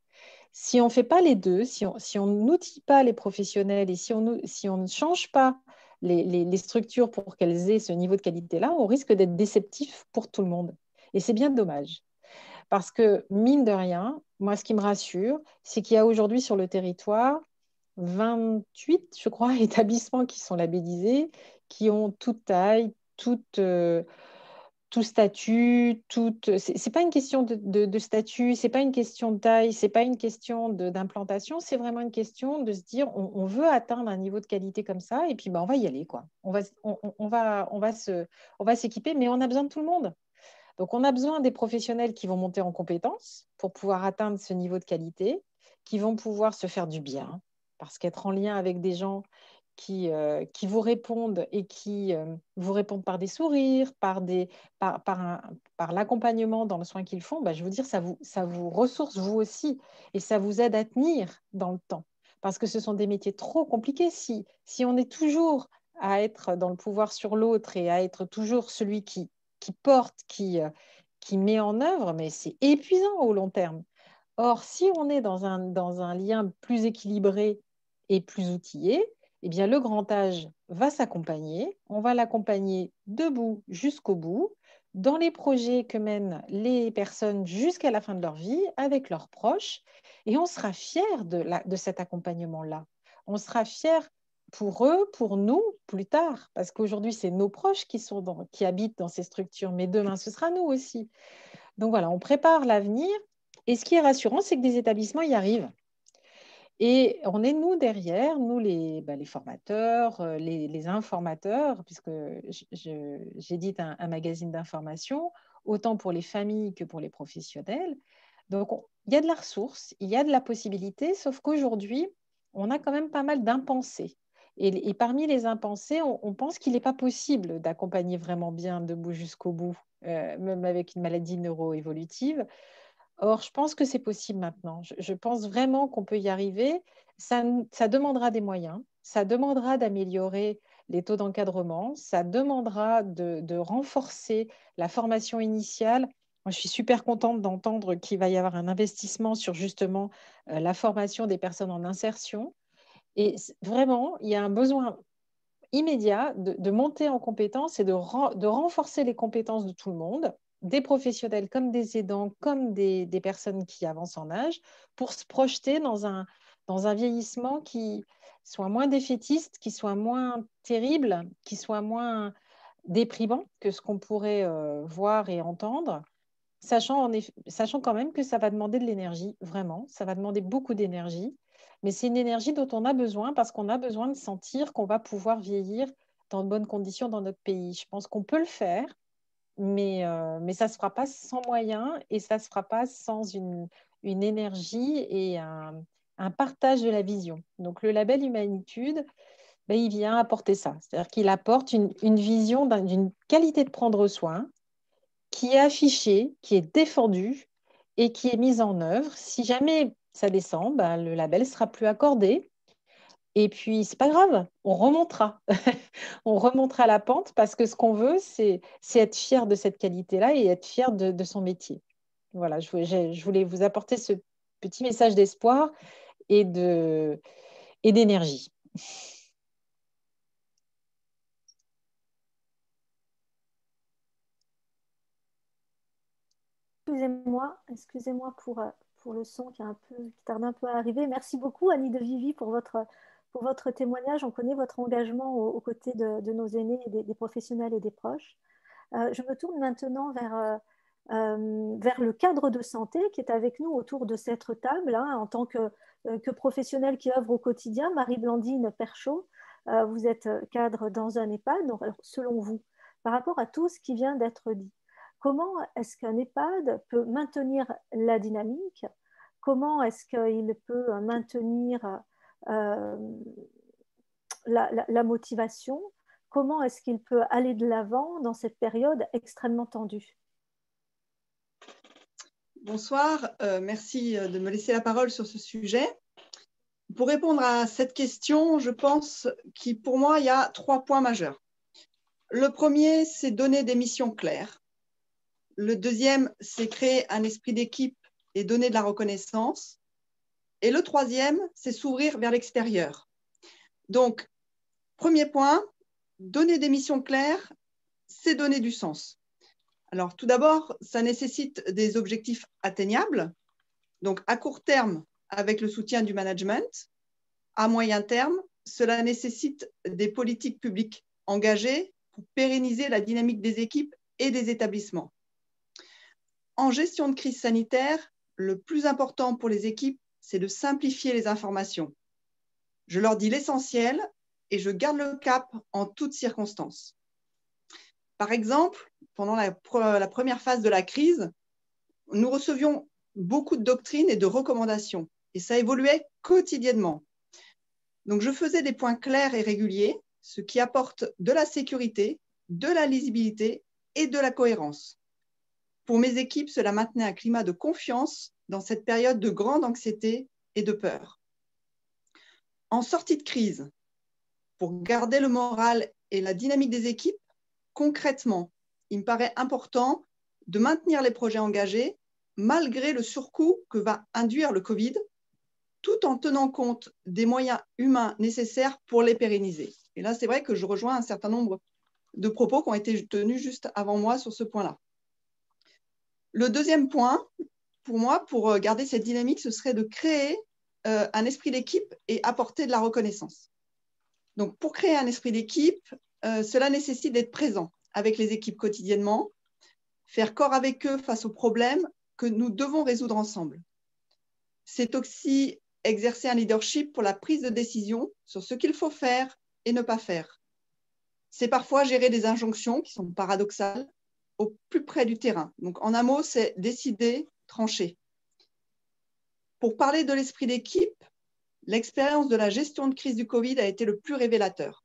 Si on ne fait pas les deux, si on n'outille pas les professionnels et si on ne change pas les structures pour qu'elles aient ce niveau de qualité-là, on risque d'être déceptif pour tout le monde. Et c'est bien dommage. Parce que, mine de rien, moi, ce qui me rassure, c'est qu'il y a aujourd'hui sur le territoire 28, je crois, établissements qui sont labellisés, qui ont toute taille, tout statut, c'est pas une question de statut, c'est pas une question de taille, c'est pas une question d'implantation, c'est vraiment une question de se dire on veut atteindre un niveau de qualité comme ça et puis on va y aller quoi. On va s'équiper, mais on a besoin de tout le monde. Donc on a besoin des professionnels qui vont monter en compétences pour pouvoir atteindre ce niveau de qualité, qui vont pouvoir se faire du bien, parce qu'être en lien avec des gens qui vous répondent et qui vous répondent par des sourires, par l'accompagnement dans le soin qu'ils font, je veux dire, ça vous ressource vous aussi et ça vous aide à tenir dans le temps. Parce que ce sont des métiers trop compliqués. Si on est toujours à être dans le pouvoir sur l'autre et à être toujours celui qui porte, qui met en œuvre, mais c'est épuisant au long terme. Or, si on est dans un lien plus équilibré et plus outillé, eh bien, le grand âge va s'accompagner. On va l'accompagner debout jusqu'au bout, dans les projets que mènent les personnes jusqu'à la fin de leur vie, avec leurs proches. Et on sera fiers de cet accompagnement-là. On sera fiers pour eux, pour nous, plus tard. Parce qu'aujourd'hui, c'est nos proches qui habitent dans ces structures. Mais demain, ce sera nous aussi. Donc voilà, on prépare l'avenir. Et ce qui est rassurant, c'est que des établissements y arrivent. Et on est, nous, derrière, nous, les formateurs, les informateurs, puisque j'édite un magazine d'information, autant pour les familles que pour les professionnels. Donc, il y a de la ressource, il y a de la possibilité, sauf qu'aujourd'hui, on a quand même pas mal d'impensés. Et parmi les impensés, on pense qu'il n'est pas possible d'accompagner vraiment bien debout jusqu'au bout, même avec une maladie neuroévolutive. Or, je pense que c'est possible maintenant. Je pense vraiment qu'on peut y arriver. Ça demandera des moyens, ça demandera d'améliorer les taux d'encadrement, ça demandera de renforcer la formation initiale. Moi, je suis super contente d'entendre qu'il va y avoir un investissement sur justement la formation des personnes en insertion. Et vraiment, il y a un besoin immédiat de monter en compétences et de renforcer les compétences de tout le monde, des professionnels comme des aidants, comme des personnes qui avancent en âge, pour se projeter dans un vieillissement qui soit moins défaitiste, qui soit moins terrible, qui soit moins déprimant que ce qu'on pourrait voir et entendre, sachant quand même que ça va demander de l'énergie, vraiment, ça va demander beaucoup d'énergie. Mais c'est une énergie dont on a besoin parce qu'on a besoin de sentir qu'on va pouvoir vieillir dans de bonnes conditions dans notre pays. Je pense qu'on peut le faire, mais ça ne se fera pas sans moyens et ça ne se fera pas sans une énergie et un partage de la vision. Donc le label Humanitude, ben, il vient apporter ça. C'est-à-dire qu'il apporte une vision d'une qualité de prendre soin qui est affichée, qui est défendue et qui est mise en œuvre. Si jamais ça descend, ben, le label ne sera plus accordé. Et puis, c'est pas grave, on remontera. On remontera la pente parce que ce qu'on veut, c'est être fier de cette qualité-là et être fier de son métier. Voilà, je voulais vous apporter ce petit message d'espoir et d'énergie. Excusez-moi pour le son qui tarde un peu à arriver. Merci beaucoup, Annie de Vivi, pour votre témoignage. On connaît votre engagement aux côtés de nos aînés, et des professionnels et des proches. Je me tourne maintenant vers le cadre de santé qui est avec nous autour de cette table, hein, en tant que professionnel qui œuvre au quotidien. Marie-Blandine Perchaud, vous êtes cadre dans un EHPAD. Donc, alors, selon vous, par rapport à tout ce qui vient d'être dit, comment est-ce qu'un EHPAD peut maintenir la dynamique? Comment est-ce qu'il peut maintenir la motivation? Comment est-ce qu'il peut aller de l'avant dans cette période extrêmement tendue? Bonsoir, merci de me laisser la parole sur ce sujet. Pour répondre à cette question, je pense que pour moi, il y a 3 points majeurs. Le premier, c'est donner des missions claires. Le deuxième, c'est créer un esprit d'équipe et donner de la reconnaissance. Et le troisième, c'est s'ouvrir vers l'extérieur. Donc, premier point, donner des missions claires, c'est donner du sens. Alors, tout d'abord, ça nécessite des objectifs atteignables. Donc, à court terme, avec le soutien du management. À moyen terme, cela nécessite des politiques publiques engagées pour pérenniser la dynamique des équipes et des établissements. En gestion de crise sanitaire, le plus important pour les équipes, c'est de simplifier les informations. Je leur dis l'essentiel et je garde le cap en toutes circonstances. Par exemple, pendant la première phase de la crise, nous recevions beaucoup de doctrines et de recommandations et ça évoluait quotidiennement. Donc, je faisais des points clairs et réguliers, ce qui apporte de la sécurité, de la lisibilité et de la cohérence. Pour mes équipes, cela maintenait un climat de confiance dans cette période de grande anxiété et de peur. En sortie de crise, pour garder le moral et la dynamique des équipes, concrètement, il me paraît important de maintenir les projets engagés malgré le surcoût que va induire le Covid, tout en tenant compte des moyens humains nécessaires pour les pérenniser. Et là, c'est vrai que je rejoins un certain nombre de propos qui ont été tenus juste avant moi sur ce point-là. Le deuxième point, pour moi, pour garder cette dynamique, ce serait de créer un esprit d'équipe et apporter de la reconnaissance. Donc, pour créer un esprit d'équipe, cela nécessite d'être présent avec les équipes quotidiennement, faire corps avec eux face aux problèmes que nous devons résoudre ensemble. C'est aussi exercer un leadership pour la prise de décision sur ce qu'il faut faire et ne pas faire. C'est parfois gérer des injonctions qui sont paradoxales au plus près du terrain. Donc, en un mot, c'est décider, trancher. Pour parler de l'esprit d'équipe, l'expérience de la gestion de crise du Covid a été le plus révélateur.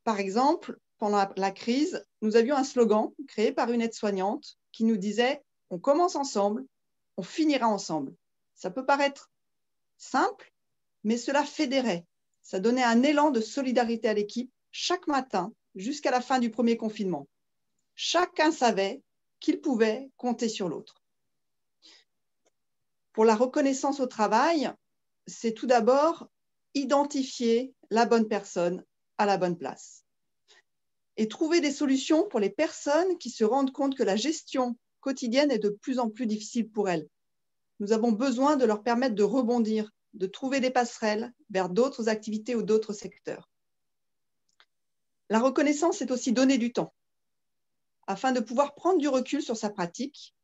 Par exemple, pendant la crise, nous avions un slogan créé par une aide-soignante qui nous disait « On commence ensemble, on finira ensemble ». Ça peut paraître simple, mais cela fédérait. Ça donnait un élan de solidarité à l'équipe chaque matin jusqu'à la fin du premier confinement. Chacun savait qu'il pouvait compter sur l'autre. Pour la reconnaissance au travail, c'est tout d'abord identifier la bonne personne à la bonne place et trouver des solutions pour les personnes qui se rendent compte que la gestion quotidienne est de plus en plus difficile pour elles. Nous avons besoin de leur permettre de rebondir, de trouver des passerelles vers d'autres activités ou d'autres secteurs. La reconnaissance, c'est aussi donner du temps afin de pouvoir prendre du recul sur sa pratique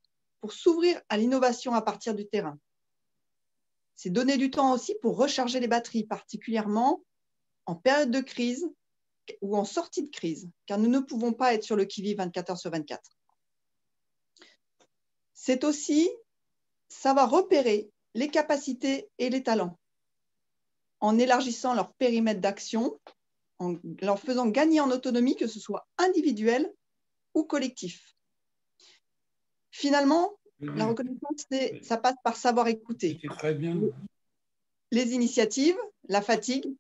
pour s'ouvrir à l'innovation à partir du terrain. C'est donner du temps aussi pour recharger les batteries, particulièrement en période de crise ou en sortie de crise, car nous ne pouvons pas être sur le qui-vive 24 heures sur 24. C'est aussi savoir repérer les capacités et les talents en élargissant leur périmètre d'action, en leur faisant gagner en autonomie, que ce soit individuel ou collectif. Finalement, la reconnaissance, ça passe par savoir écouter. Très bien. Les initiatives, la fatigue,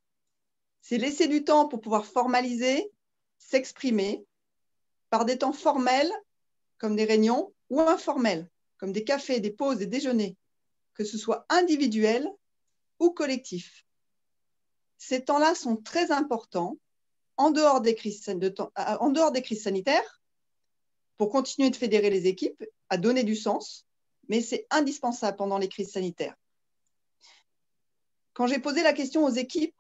c'est laisser du temps pour pouvoir formaliser, s'exprimer par des temps formels, comme des réunions, ou informels, comme des cafés, des pauses, des déjeuners, que ce soit individuel ou collectif. Ces temps-là sont très importants en dehors des crises sanitaires pour continuer de fédérer les équipes, à donner du sens, mais c'est indispensable pendant les crises sanitaires. Quand j'ai posé la question aux équipes,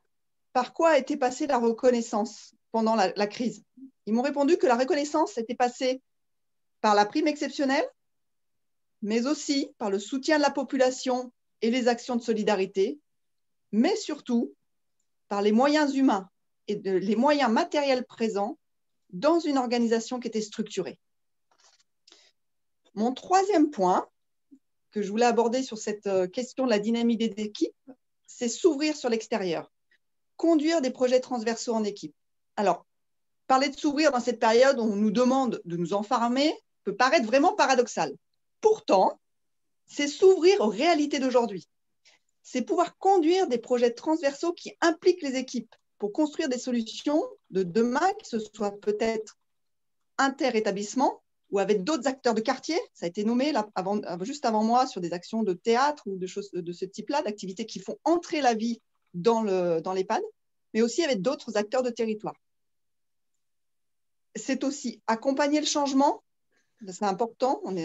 par quoi a été passée la reconnaissance pendant la crise? Ils m'ont répondu que la reconnaissance était passée par la prime exceptionnelle, mais aussi par le soutien de la population et les actions de solidarité, mais surtout par les moyens humains et les moyens matériels présents dans une organisation qui était structurée. Mon troisième point que je voulais aborder sur cette question de la dynamique des équipes, c'est s'ouvrir sur l'extérieur, conduire des projets transversaux en équipe. Alors, parler de s'ouvrir dans cette période où on nous demande de nous enfermer peut paraître vraiment paradoxal. Pourtant, c'est s'ouvrir aux réalités d'aujourd'hui. C'est pouvoir conduire des projets transversaux qui impliquent les équipes pour construire des solutions de demain, que ce soit peut-être inter-établissement ou avec d'autres acteurs de quartier. Ça a été nommé là, juste avant moi sur des actions de théâtre ou de choses de ce type-là, d'activités qui font entrer la vie dans l'EHPAD, mais aussi avec d'autres acteurs de territoire. C'est aussi accompagner le changement. C'est important, on est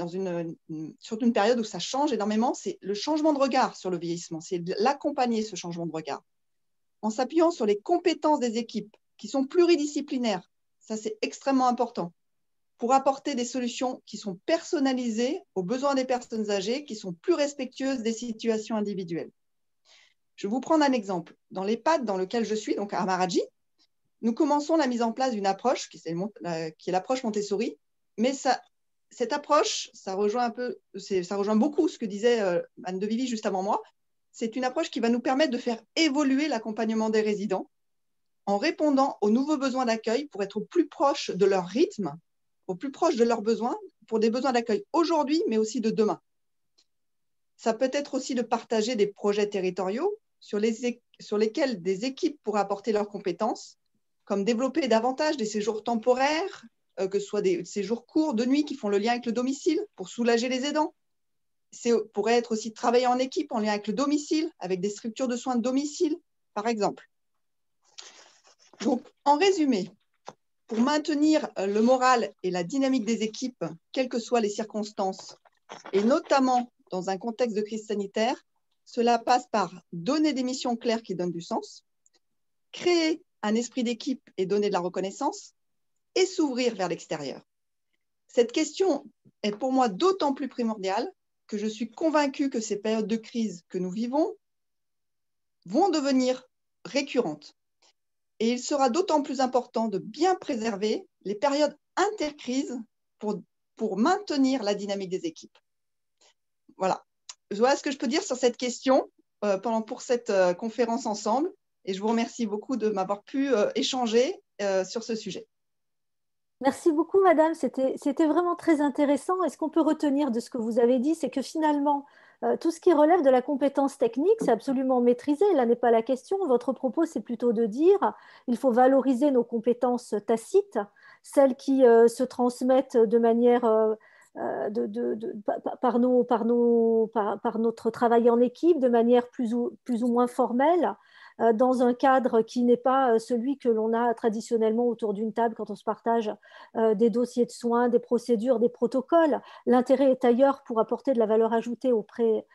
surtout une période où ça change énormément, c'est le changement de regard sur le vieillissement, c'est l'accompagner, ce changement de regard, en s'appuyant sur les compétences des équipes qui sont pluridisciplinaires. Ça, c'est extrêmement important pour apporter des solutions qui sont personnalisées aux besoins des personnes âgées, qui sont plus respectueuses des situations individuelles. Je vais vous prendre un exemple. Dans l'EHPAD dans lequel je suis, donc à Maraggi, nous commençons la mise en place d'une approche qui est l'approche Montessori, mais cette approche, ça rejoint beaucoup ce que disait Anne de Vivi juste avant moi. C'est une approche qui va nous permettre de faire évoluer l'accompagnement des résidents en répondant aux nouveaux besoins d'accueil pour être au plus proche de leur rythme, au plus proche de leurs besoins, pour des besoins d'accueil aujourd'hui, mais aussi de demain. Ça peut être aussi de partager des projets territoriaux sur lesquels des équipes pourraient apporter leurs compétences, comme développer davantage des séjours temporaires, que ce soit des séjours courts de nuit qui font le lien avec le domicile pour soulager les aidants. Pourrait être aussi travailler en équipe en lien avec le domicile, avec des structures de soins de domicile, par exemple. Donc, en résumé, pour maintenir le moral et la dynamique des équipes, quelles que soient les circonstances, et notamment dans un contexte de crise sanitaire, cela passe par donner des missions claires qui donnent du sens, créer un esprit d'équipe et donner de la reconnaissance, et s'ouvrir vers l'extérieur. Cette question est pour moi d'autant plus primordiale que je suis convaincue que ces périodes de crise que nous vivons vont devenir récurrentes. Et il sera d'autant plus important de bien préserver les périodes intercrises pour maintenir la dynamique des équipes. Voilà ce que je peux dire sur cette question. pour cette conférence ensemble. Et je vous remercie beaucoup de m'avoir pu échanger sur ce sujet. Merci beaucoup, madame. C'était vraiment très intéressant. Et ce qu'on peut retenir de ce que vous avez dit, c'est que finalement, tout ce qui relève de la compétence technique, c'est absolument maîtrisé. Là n'est pas la question. Votre propos, c'est plutôt de dire il faut valoriser nos compétences tacites, celles qui se transmettent de manière par notre travail en équipe, de manière plus ou moins formelle, dans un cadre qui n'est pas celui que l'on a traditionnellement autour d'une table quand on se partage des dossiers de soins, des procédures, des protocoles. L'intérêt est ailleurs pour apporter de la valeur ajoutée auprès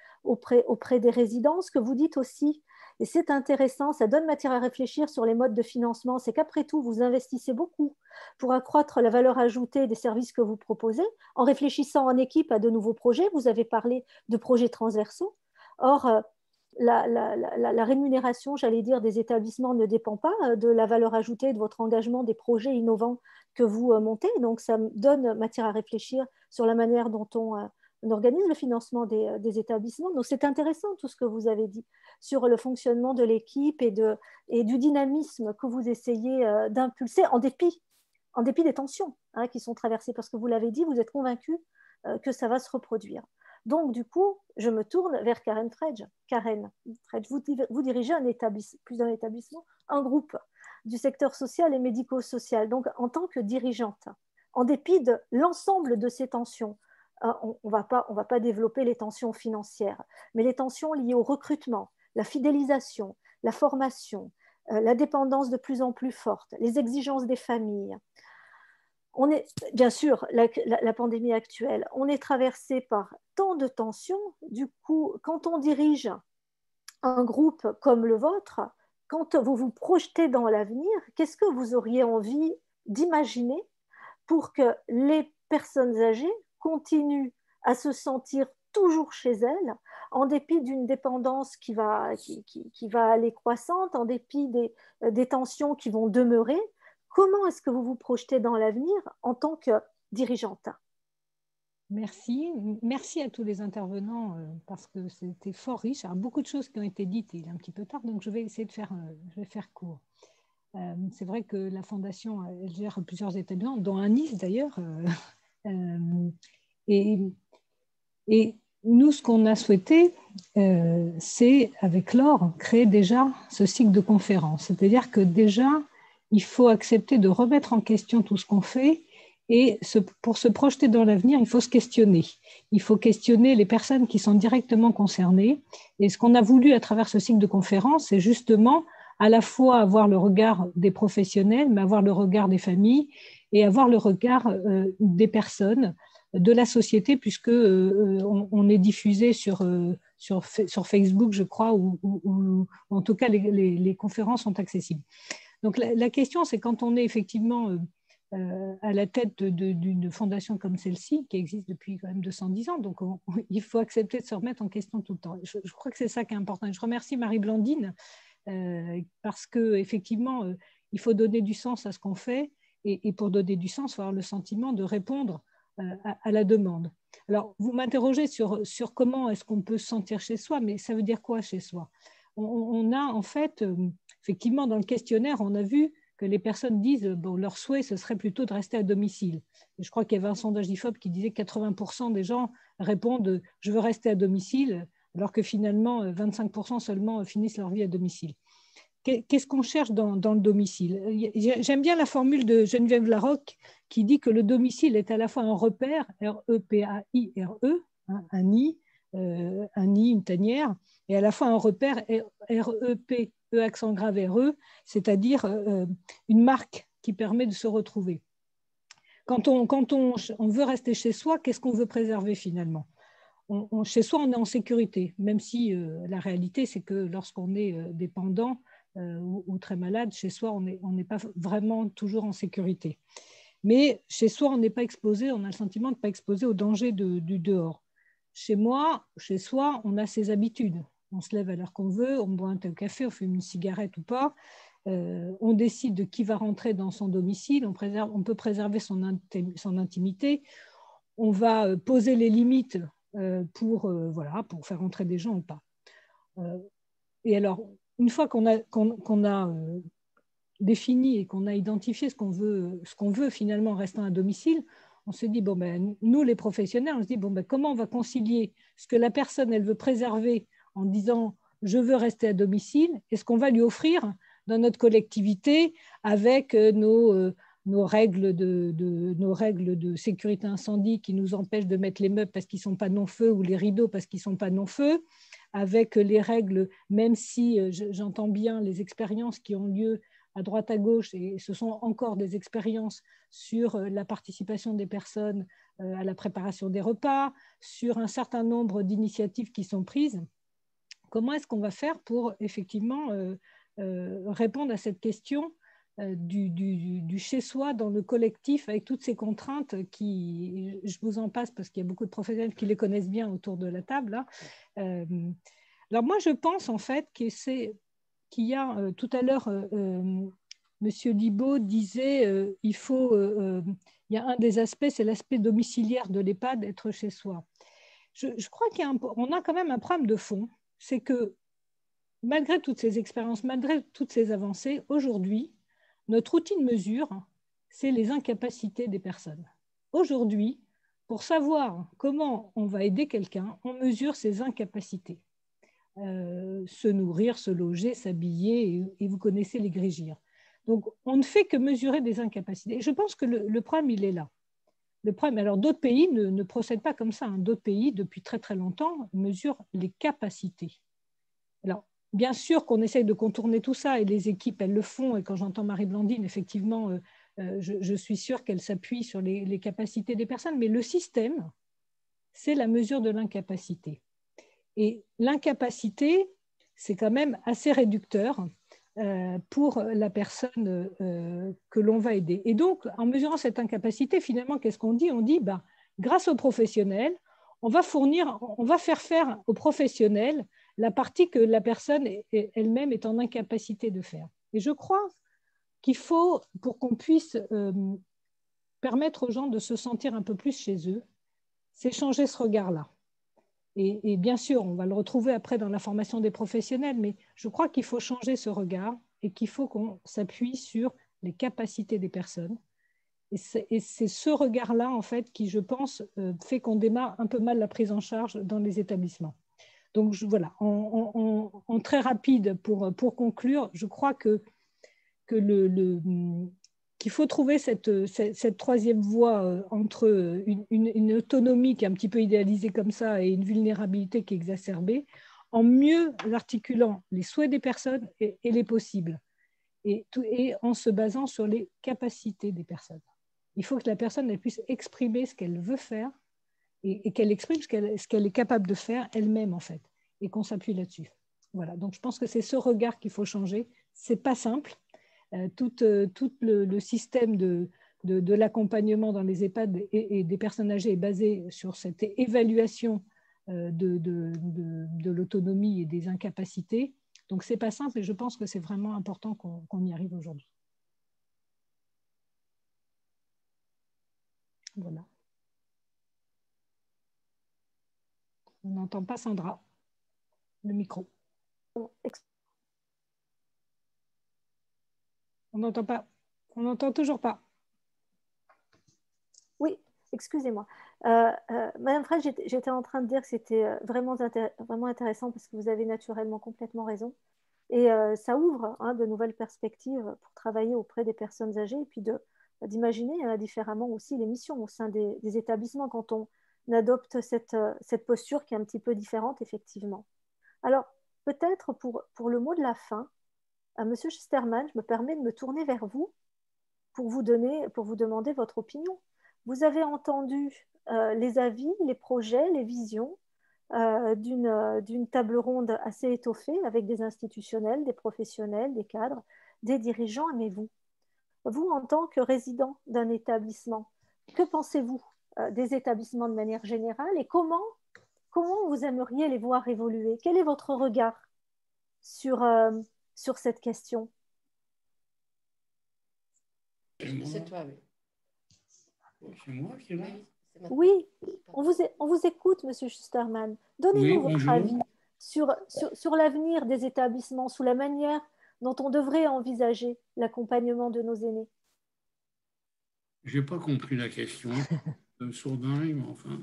des résidents. Ce que vous dites aussi, et c'est intéressant, ça donne matière à réfléchir sur les modes de financement, c'est qu'après tout, vous investissez beaucoup pour accroître la valeur ajoutée des services que vous proposez, en réfléchissant en équipe à de nouveaux projets. Vous avez parlé de projets transversaux. Or, la rémunération, j'allais dire, des établissements ne dépend pas de la valeur ajoutée de votre engagement des projets innovants que vous montez. Donc, ça donne matière à réfléchir sur la manière dont on organise le financement des établissements. Donc, c'est intéressant tout ce que vous avez dit sur le fonctionnement de l'équipe et du dynamisme que vous essayez d'impulser en dépit des tensions qui sont traversées. Parce que vous l'avez dit, vous êtes convaincu que ça va se reproduire. Donc, du coup, je me tourne vers Karen Fredge. Karen Fredge, vous dirigez plus d'un établissement, un groupe du secteur social et médico-social. Donc, en tant que dirigeante, en dépit de l'ensemble de ces tensions, on ne va pas développer les tensions financières, mais les tensions liées au recrutement, la fidélisation, la formation, la dépendance de plus en plus forte, les exigences des familles. On est, bien sûr, la pandémie actuelle, on est traversé par tant de tensions. Du coup, quand on dirige un groupe comme le vôtre, quand vous vous projetez dans l'avenir, qu'est-ce que vous auriez envie d'imaginer pour que les personnes âgées continuent à se sentir toujours chez elles, en dépit d'une dépendance qui va aller croissante, en dépit des tensions qui vont demeurer? Comment est-ce que vous vous projetez dans l'avenir en tant que dirigeante? Merci. Merci à tous les intervenants parce que c'était fort riche. Alors, beaucoup de choses qui ont été dites, il est un petit peu tard, donc je vais essayer de faire court. C'est vrai que la Fondation, elle gère plusieurs établissements, dont un Nice d'ailleurs. Et nous, ce qu'on a souhaité, c'est, avec Laure, créer déjà ce cycle de conférences. C'est-à-dire que déjà, il faut accepter de remettre en question tout ce qu'on fait et pour se projeter dans l'avenir, il faut se questionner. Il faut questionner les personnes qui sont directement concernées. Et ce qu'on a voulu à travers ce cycle de conférences, c'est justement à la fois avoir le regard des professionnels, mais avoir le regard des familles et avoir le regard des personnes, de la société, puisque on est diffusé sur Facebook, je crois, ou en tout cas les conférences sont accessibles. Donc la question, c'est quand on est effectivement à la tête d'une fondation comme celle-ci, qui existe depuis quand même 210 ans, donc il faut accepter de se remettre en question tout le temps. Je crois que c'est ça qui est important. Et je remercie Marie-Blandine parce qu'effectivement, il faut donner du sens à ce qu'on fait, et pour donner du sens, il faut avoir le sentiment de répondre à la demande. Alors, vous m'interrogez sur comment est-ce qu'on peut se sentir chez soi, mais ça veut dire quoi chez soi? On a en fait, effectivement, dans le questionnaire, on a vu que les personnes disent bon, leur souhait, ce serait plutôt de rester à domicile. Et je crois qu'il y avait un sondage d'IFOP qui disait que 80% des gens répondent « je veux rester à domicile », alors que finalement, 25% seulement finissent leur vie à domicile. Qu'est-ce qu'on cherche dans le domicile? J'aime bien la formule de Geneviève Larocque qui dit que le domicile est à la fois un repère, R-E-P-A-I-R-E, un nid, une tanière, et à la fois un repère, R-E-P, E accent grave R-E, c'est-à-dire une marque qui permet de se retrouver. Quand on veut rester chez soi, qu'est-ce qu'on veut préserver finalement? Chez soi, on est en sécurité, même si la réalité, c'est que lorsqu'on est dépendant ou très malade, chez soi, on n'est pas vraiment toujours en sécurité. Mais chez soi, on n'est pas exposé, on a le sentiment de ne pas exposé au danger du dehors. Chez soi, on a ses habitudes. On se lève à l'heure qu'on veut, on boit un thé au café, on fume une cigarette ou pas. On décide de qui va rentrer dans son domicile, on peut préserver son intimité. On va poser les limites pour faire entrer des gens ou pas. Et alors, une fois qu'on a défini et qu'on a identifié ce qu'on veut finalement en restant à domicile, on se dit, bon, ben, nous les professionnels, on se dit, bon, ben, comment on va concilier ce que la personne, elle veut préserver en disant, je veux rester à domicile, et ce qu'on va lui offrir dans notre collectivité avec nos règles de sécurité incendie qui nous empêchent de mettre les meubles parce qu'ils ne sont pas non-feu ou les rideaux parce qu'ils ne sont pas non-feu, avec les règles, même si j'entends bien les expériences qui ont lieu à droite à gauche, et ce sont encore des expériences sur la participation des personnes à la préparation des repas, sur un certain nombre d'initiatives qui sont prises. Comment est-ce qu'on va faire pour effectivement répondre à cette question du chez-soi dans le collectif avec toutes ces contraintes qui, je vous en passe parce qu'il y a beaucoup de professionnels qui les connaissent bien autour de la table. Là. Alors moi, je pense en fait qu'il y a, tout à l'heure, Monsieur Libaud disait, il y a un des aspects, c'est l'aspect domiciliaire de l'EHPAD, être chez soi. Je crois qu'on a quand même un problème de fond, c'est que malgré toutes ces expériences, malgré toutes ces avancées, aujourd'hui, notre outil de mesure, c'est les incapacités des personnes. Aujourd'hui, pour savoir comment on va aider quelqu'un, on mesure ses incapacités. Se nourrir, se loger, s'habiller, et vous connaissez les grégires. Donc, on ne fait que mesurer des incapacités. Et je pense que le problème, il est là. Le problème, alors d'autres pays ne procèdent pas comme ça. Hein. D'autres pays, depuis très très longtemps, mesurent les capacités. Alors, bien sûr qu'on essaye de contourner tout ça, et les équipes, elles le font. Et quand j'entends Marie-Blandine, effectivement, je suis sûre qu'elle s'appuie sur les capacités des personnes. Mais le système, c'est la mesure de l'incapacité. Et l'incapacité, c'est quand même assez réducteur pour la personne que l'on va aider. Et donc, en mesurant cette incapacité, finalement, qu'est-ce qu'on dit? On dit, grâce aux professionnels, on va faire faire aux professionnels la partie que la personne elle-même est en incapacité de faire. Et je crois qu'il faut, pour qu'on puisse permettre aux gens de se sentir un peu plus chez eux, c'est changer ce regard-là. Et bien sûr, on va le retrouver après dans la formation des professionnels, mais je crois qu'il faut changer ce regard et qu'il faut qu'on s'appuie sur les capacités des personnes. Et c'est ce regard-là, en fait, qui, je pense, fait qu'on démarre un peu mal la prise en charge dans les établissements. Donc, voilà, en très rapide, pour conclure, je crois qu'il faut trouver cette troisième voie entre une autonomie qui est un petit peu idéalisée comme ça et une vulnérabilité qui est exacerbée, en mieux articulant les souhaits des personnes et les possibles, et en se basant sur les capacités des personnes. Il faut que la personne elle puisse exprimer ce qu'elle veut faire et qu'elle exprime ce qu'elle est capable de faire elle-même, en fait, et qu'on s'appuie là-dessus. Voilà, donc je pense que c'est ce regard qu'il faut changer. Ce n'est pas simple. Tout le système de l'accompagnement dans les EHPAD et des personnes âgées est basé sur cette évaluation de l'autonomie et des incapacités. Donc, ce n'est pas simple et je pense que c'est vraiment important qu'on y arrive aujourd'hui. Voilà. On n'entend pas Sandra, le micro. On n'entend pas. On n'entend toujours pas. Oui, excusez-moi. Madame Fraisse, j'étais en train de dire que c'était vraiment intéressant parce que vous avez naturellement complètement raison. Et ça ouvre de nouvelles perspectives pour travailler auprès des personnes âgées et puis d'imaginer différemment aussi les missions au sein des établissements quand on adopte cette posture qui est un petit peu différente, effectivement. Alors, peut-être pour le mot de la fin, Monsieur Schusterman, je me permets de me tourner vers vous pour vous demander votre opinion. Vous avez entendu les avis, les projets, les visions d'une table ronde assez étoffée avec des institutionnels, des professionnels, des cadres, des dirigeants, mais vous, en tant que résident d'un établissement, que pensez-vous des établissements de manière générale et comment vous aimeriez les voir évoluer? Quel est votre regard sur cette question? C'est toi, oui. C'est moi qui est là? Oui, on vous écoute, Monsieur Schusterman. Donnez-nous votre avis. sur l'avenir des établissements, sur la manière dont on devrait envisager l'accompagnement de nos aînés? Je n'ai pas compris la question. Sourdin, mais enfin.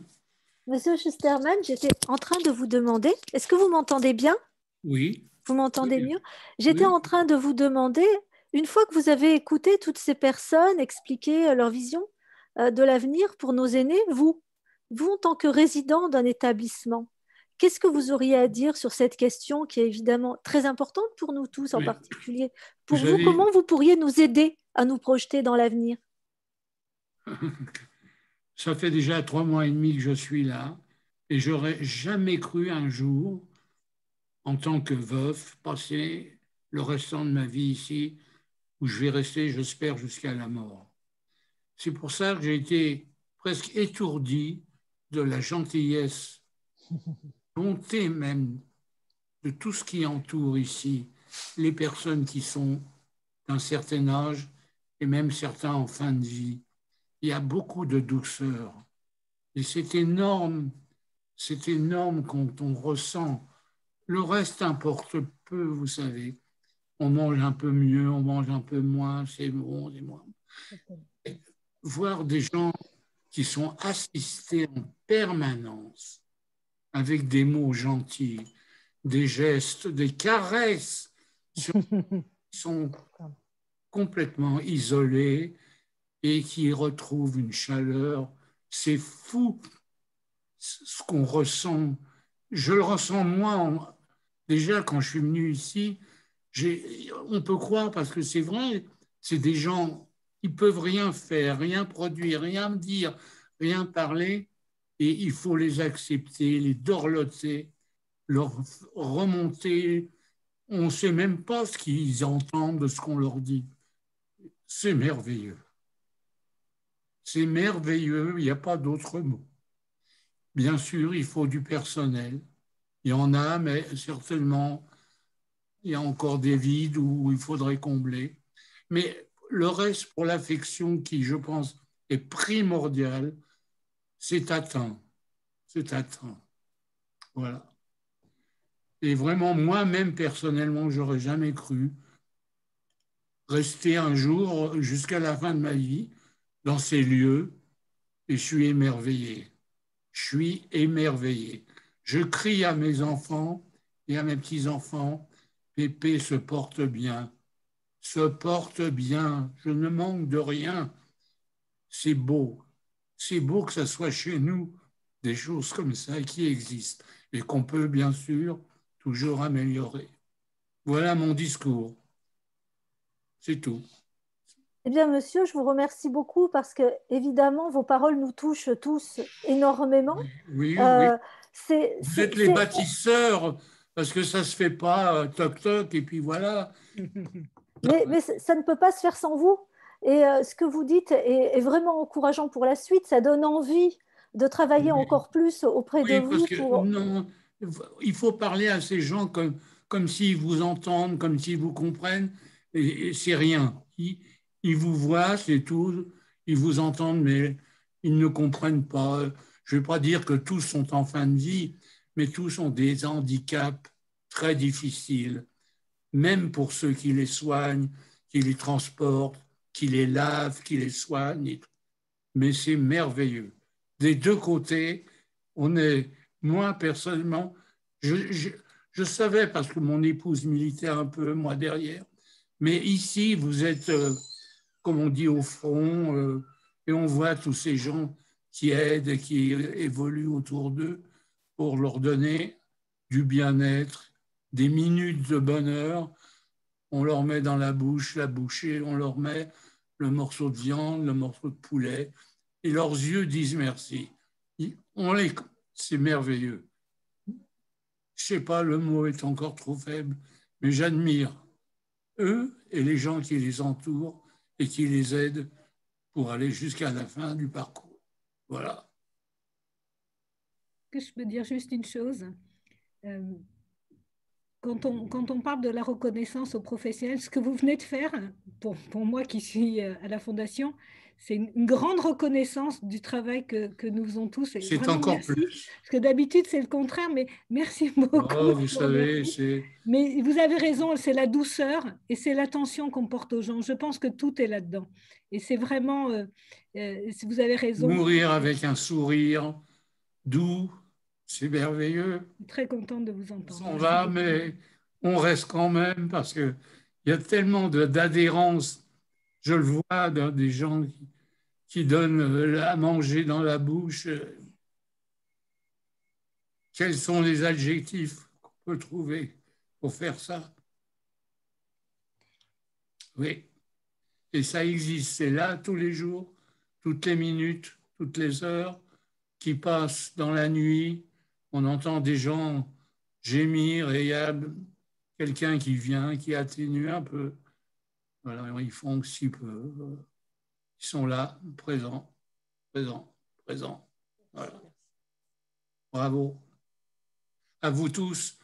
Monsieur Schusterman, j'étais en train de vous demander, est-ce que vous m'entendez bien? Oui. Vous m'entendez Oui. mieux? J'étais Oui. en train de vous demander, une fois que vous avez écouté toutes ces personnes expliquer leur vision de l'avenir pour nos aînés, vous en tant que résident d'un établissement, qu'est-ce que vous auriez à dire sur cette question qui est évidemment très importante pour nous tous, en Mais particulier pour vous? avez- Comment vous pourriez nous aider à nous projeter dans l'avenir? Ça fait déjà 3 mois et demi que je suis là et j'aurais jamais cru un jour, en tant que veuf, passer le restant de ma vie ici, où je vais rester, j'espère, jusqu'à la mort. C'est pour ça que j'ai été presque étourdi de la gentillesse, bonté même, de tout ce qui entoure ici les personnes qui sont d'un certain âge et même certains en fin de vie. Il y a beaucoup de douceur. Et c'est énorme quand on ressent. Le reste importe peu, vous savez. On mange un peu mieux, on mange un peu moins, c'est bon, c'est moins. Voir des gens qui sont assistés en permanence avec des mots gentils, des gestes, des caresses, qui sont complètement isolés et qui retrouvent une chaleur. C'est fou ce qu'on ressent. Je le ressens moi. Déjà, quand je suis venu ici, on peut croire, parce que c'est vrai, c'est des gens qui peuvent rien faire, rien produire, rien dire, rien parler, et il faut les accepter, les dorloter, leur remonter. On ne sait même pas ce qu'ils entendent de ce qu'on leur dit. C'est merveilleux. C'est merveilleux, il n'y a pas d'autre mot. Bien sûr, il faut du personnel. Il y en a, mais certainement, il y a encore des vides où il faudrait combler. Mais le reste, pour l'affection qui, je pense, est primordiale, c'est atteint. C'est atteint. Voilà. Et vraiment, moi-même, personnellement, j'aurais jamais cru rester un jour jusqu'à la fin de ma vie dans ces lieux, et je suis émerveillé. Je suis émerveillé. Je crie à mes enfants et à mes petits-enfants, Pépé se porte bien, se porte bien, je ne manque de rien. C'est beau que ça soit chez nous des choses comme ça qui existent et qu'on peut bien sûr toujours améliorer. Voilà mon discours. C'est tout. Eh bien, monsieur, je vous remercie beaucoup parce que, évidemment, vos paroles nous touchent tous énormément. Oui, oui. Vous êtes les c'est- bâtisseurs, parce que ça ne se fait pas toc-toc et puis voilà. mais ça ne peut pas se faire sans vous. Et ce que vous dites est vraiment encourageant pour la suite. Ça donne envie de travailler encore plus auprès de Oui, parce vous. que non, il faut parler à ces gens comme s'ils vous entendent, comme s'ils vous comprennent, et c'est rien. Ils vous voient, c'est tout, ils vous entendent, mais ils ne comprennent pas. Je ne vais pas dire que tous sont en fin de vie, mais tous ont des handicaps très difficiles, même pour ceux qui les soignent, qui les transportent, qui les lavent, qui les soignent. Mais c'est merveilleux. Des deux côtés, moi personnellement, je savais parce que mon épouse militait un peu, moi derrière, mais ici, vous êtes, comme on dit, au front, et on voit tous ces gens qui aident et qui évoluent autour d'eux pour leur donner du bien-être, des minutes de bonheur. On leur met dans la bouche, la bouchée, on leur met le morceau de viande, le morceau de poulet, et leurs yeux disent merci. C'est merveilleux. Je ne sais pas, le mot est encore trop faible, mais j'admire eux et les gens qui les entourent et qui les aident pour aller jusqu'à la fin du parcours. Voilà. Que je peux dire juste une chose. quand on parle de la reconnaissance aux professionnels, ce que vous venez de faire, pour moi qui suis à la Fondation, c'est une grande reconnaissance du travail que nous faisons tous. Et C'est vraiment encore merci, plus. parce que d'habitude c'est le contraire, mais merci beaucoup. Oh, vous savez, c'est... Mais vous avez raison, c'est la douceur et c'est l'attention qu'on porte aux gens. Je pense que tout est là-dedans. Et c'est vraiment, vous avez raison. Mourir avec un sourire doux, c'est merveilleux. Je suis très contente de vous entendre. On s'en va, mais on reste quand même parce qu'il y a tellement d'adhérence. Je le vois dans des gens qui donnent à manger dans la bouche. Quels sont les adjectifs qu'on peut trouver pour faire ça? Oui, et ça existe, c'est là tous les jours, toutes les minutes, toutes les heures qui passent dans la nuit. On entend des gens gémir et il y a quelqu'un qui vient, qui atténue un peu. Voilà, ils font si peu. Ils sont là, présents, présents, présents. Voilà. Bravo. À vous tous,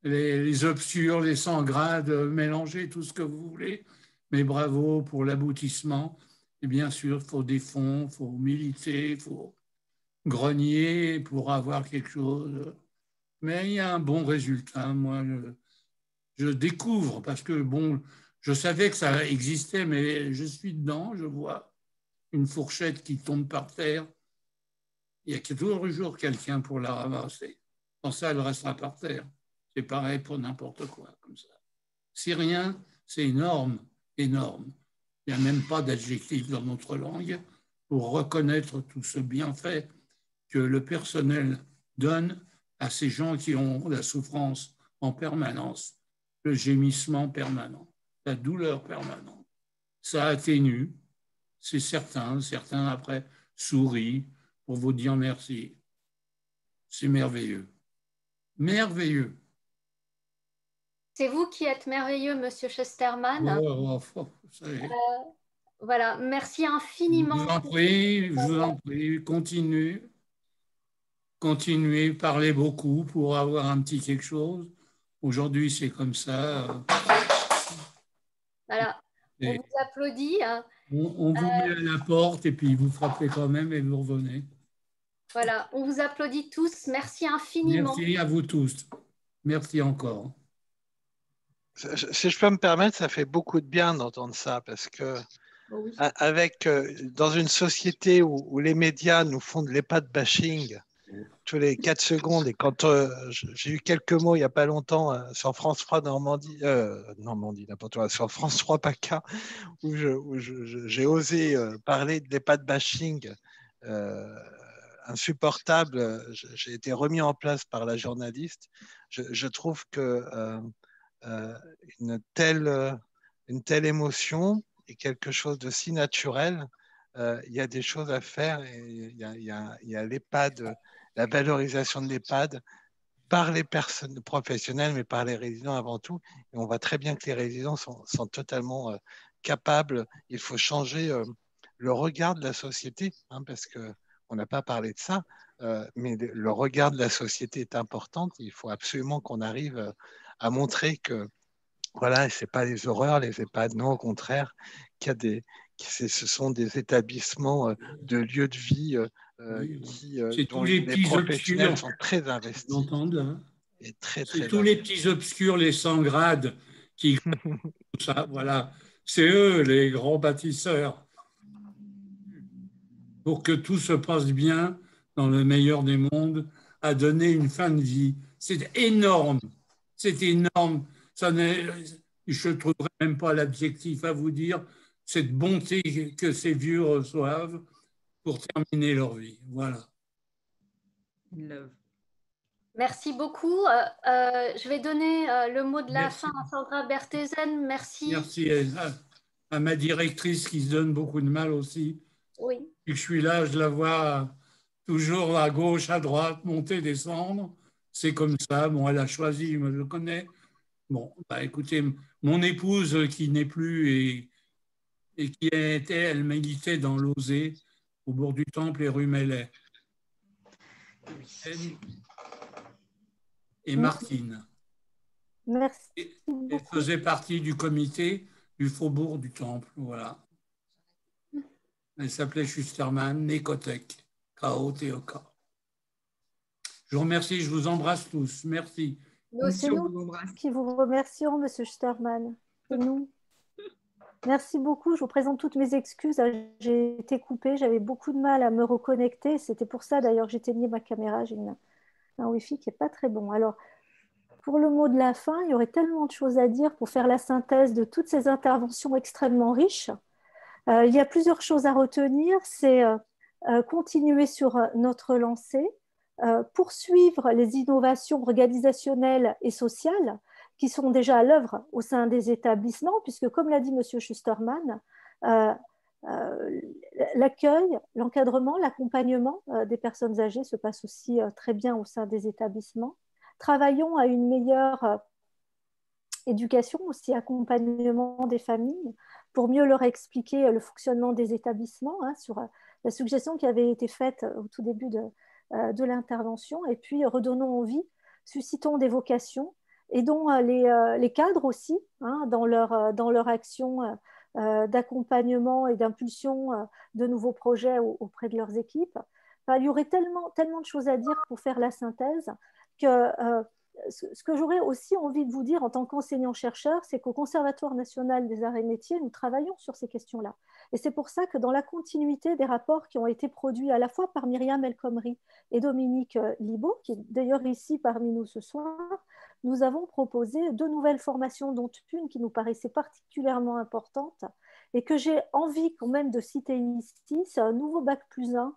les obscurs, les sans grades, mélangez tout ce que vous voulez, mais bravo pour l'aboutissement. Et bien sûr, il faut des fonds, il faut militer, il faut grogner pour avoir quelque chose. Mais il y a un bon résultat. Moi, je découvre parce que, bon, je savais que ça existait, mais je suis dedans, je vois une fourchette qui tombe par terre. Il y a toujours quelqu'un pour la ramasser. Sans ça, elle restera par terre. C'est pareil pour n'importe quoi, comme ça. Si rien, c'est énorme, énorme. Il n'y a même pas d'adjectif dans notre langue pour reconnaître tout ce bienfait que le personnel donne à ces gens qui ont la souffrance en permanence, le gémissement permanent, la douleur permanente. Ça atténue, c'est certain. Certains, après, sourient pour vous dire merci. C'est merveilleux. Merveilleux. C'est vous qui êtes merveilleux, Monsieur Chesterman. Voilà, merci infiniment. Je vous en prie, continuez, parlez beaucoup pour avoir un petit quelque chose. Aujourd'hui, c'est comme ça. Voilà, on vous applaudit. On vous met à la porte et puis vous frappez quand même et vous revenez. Voilà, on vous applaudit tous. Merci infiniment. Merci à vous tous. Merci encore. Si je peux me permettre, ça fait beaucoup de bien d'entendre ça parce que dans une société où les médias nous font de l'EHPAD bashing tous les 4 secondes, et quand j'ai eu quelques mots il n'y a pas longtemps sur France 3 Normandie, n'importe quoi, sur France 3 PACA, où j'ai osé parler de l'EHPAD bashing insupportable, j'ai été remis en place par la journaliste. Je trouve que une telle émotion est quelque chose de si naturel. Il y a des choses à faire et il y a l'EHPAD, la valorisation de l'EHPAD par les personnes professionnelles, mais par les résidents avant tout. Et on voit très bien que les résidents sont totalement capables. Il faut changer le regard de la société, parce qu'on n'a pas parlé de ça, mais le regard de la société est important. Il faut absolument qu'on arrive à montrer que voilà, ce n'est pas des horreurs, les EHPAD, non, au contraire, ce sont des établissements de lieux de vie dont les professionnels obscurs sont très investis. Vous entendez, hein? Et très tous les petits obscurs, les sans grades, qui tout ça, voilà. C'est eux, les grands bâtisseurs. Pour que tout se passe bien dans le meilleur des mondes, à donner une fin de vie. C'est énorme. C'est énorme. Je ne trouverai même pas l'adjectif à vous dire cette bonté que ces vieux reçoivent pour terminer leur vie. Voilà. Merci beaucoup. Je vais donner le mot de la fin à Sandra Berthesen. Merci. Merci à ma directrice qui se donne beaucoup de mal aussi. Oui. Depuis que je suis là, je la vois toujours à gauche, à droite, monter, descendre. C'est comme ça. Bon, elle a choisi, je le connais. Bon, bah, écoutez, mon épouse qui n'est plus et qui était, elle militait dans l'Osée, au bord du temple et rue Mellet. Et Martine. Merci. Elle faisait partie du comité du Faubourg du Temple. Voilà. Elle s'appelait Schusterman, Nécotec, K-O-T-E-K. Je vous remercie, je vous embrasse tous. Merci. C'est nous qui vous remercions, Monsieur Schusterman. C'est nous. Merci beaucoup. Je vous présente toutes mes excuses. J'ai été coupée, j'avais beaucoup de mal à me reconnecter. C'était pour ça d'ailleurs que j'éteignais ma caméra. J'ai un Wi-Fi qui n'est pas très bon. Alors, pour le mot de la fin, il y aurait tellement de choses à dire pour faire la synthèse de toutes ces interventions extrêmement riches. Il y a plusieurs choses à retenir. C'est continuer sur notre lancée, poursuivre les innovations organisationnelles et sociales qui sont déjà à l'œuvre au sein des établissements, puisque comme l'a dit M. Schusterman, l'accueil, l'encadrement, l'accompagnement des personnes âgées se passe aussi très bien au sein des établissements. Travaillons à une meilleure éducation, aussi accompagnement des familles, pour mieux leur expliquer le fonctionnement des établissements, sur la suggestion qui avait été faite au tout début de l'intervention, et puis redonnons envie, suscitons des vocations, aidons les cadres aussi dans leur action d'accompagnement et d'impulsion de nouveaux projets auprès de leurs équipes. Enfin, il y aurait tellement de choses à dire pour faire la synthèse que ce que j'aurais aussi envie de vous dire en tant qu'enseignant-chercheur, c'est qu'au Conservatoire national des arts et métiers, nous travaillons sur ces questions-là. Et c'est pour ça que dans la continuité des rapports qui ont été produits à la fois par Myriam El Khomri et Dominique Libaud, qui est d'ailleurs ici parmi nous ce soir, nous avons proposé 2 nouvelles formations, dont une qui nous paraissait particulièrement importante et que j'ai envie quand même de citer ici. C'est un nouveau Bac+1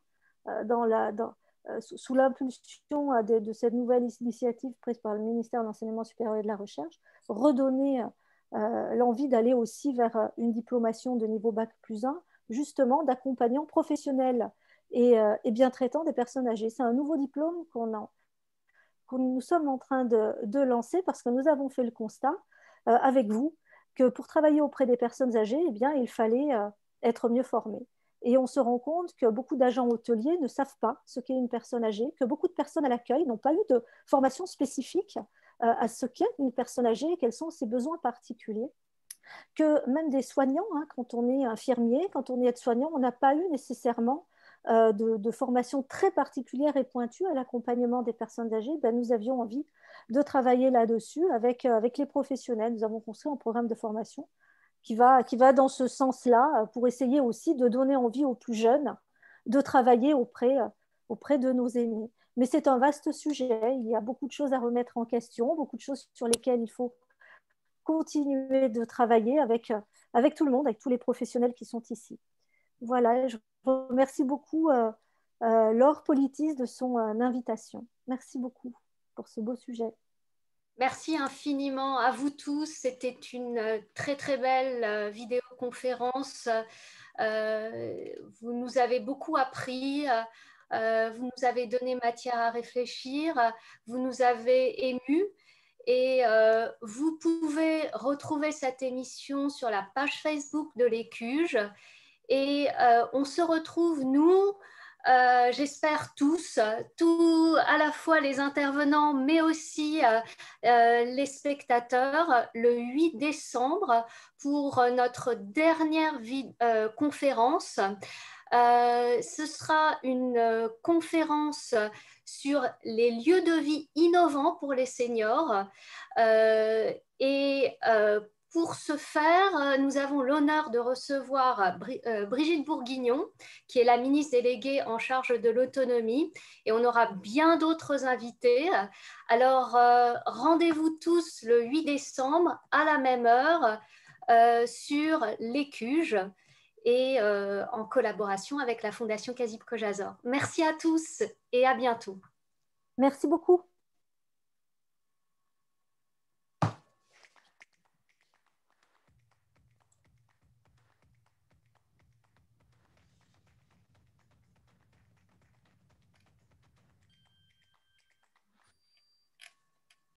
sous l'impulsion de cette nouvelle initiative prise par le ministère de l'Enseignement supérieur et de la Recherche, redonner l'envie d'aller aussi vers une diplomation de niveau Bac+1, justement d'accompagnants professionnels et bien traitants des personnes âgées. C'est un nouveau diplôme que nous sommes en train de lancer parce que nous avons fait le constat avec vous que pour travailler auprès des personnes âgées, il fallait être mieux formé. Et on se rend compte que beaucoup d'agents hôteliers ne savent pas ce qu'est une personne âgée, que beaucoup de personnes à l'accueil n'ont pas eu de formation spécifique à ce qu'est une personne âgée et quels sont ses besoins particuliers. Que même des soignants, quand on est infirmier, quand on est aide-soignant, on n'a pas eu nécessairement de formation très particulière et pointue à l'accompagnement des personnes âgées. Nous avions envie de travailler là-dessus avec les professionnels. Nous avons construit un programme de formation qui va dans ce sens-là pour essayer aussi de donner envie aux plus jeunes de travailler auprès de nos aînés. Mais c'est un vaste sujet, il y a beaucoup de choses à remettre en question, beaucoup de choses sur lesquelles il faut continuer de travailler avec tout le monde, avec tous les professionnels qui sont ici. Voilà, je remercie beaucoup Laure Politis de son invitation. Merci beaucoup pour ce beau sujet. Merci infiniment à vous tous. C'était une très très belle vidéoconférence. Vous nous avez beaucoup appris. Vous nous avez donné matière à réfléchir. Vous nous avez émus. Et vous pouvez retrouver cette émission sur la page Facebook de l'ECUJ. Et on se retrouve, nous, j'espère tous, à la fois les intervenants, mais aussi les spectateurs, le 8 décembre pour notre dernière conférence. Ce sera une conférence sur les lieux de vie innovants pour les seniors. Pour ce faire, nous avons l'honneur de recevoir Brigitte Bourguignon, qui est la ministre déléguée en charge de l'autonomie, et on aura bien d'autres invités. Alors, rendez-vous tous le 8 décembre à la même heure sur l'ECUJ et en collaboration avec la Fondation Kazip Kojazor. Merci à tous et à bientôt. Merci beaucoup.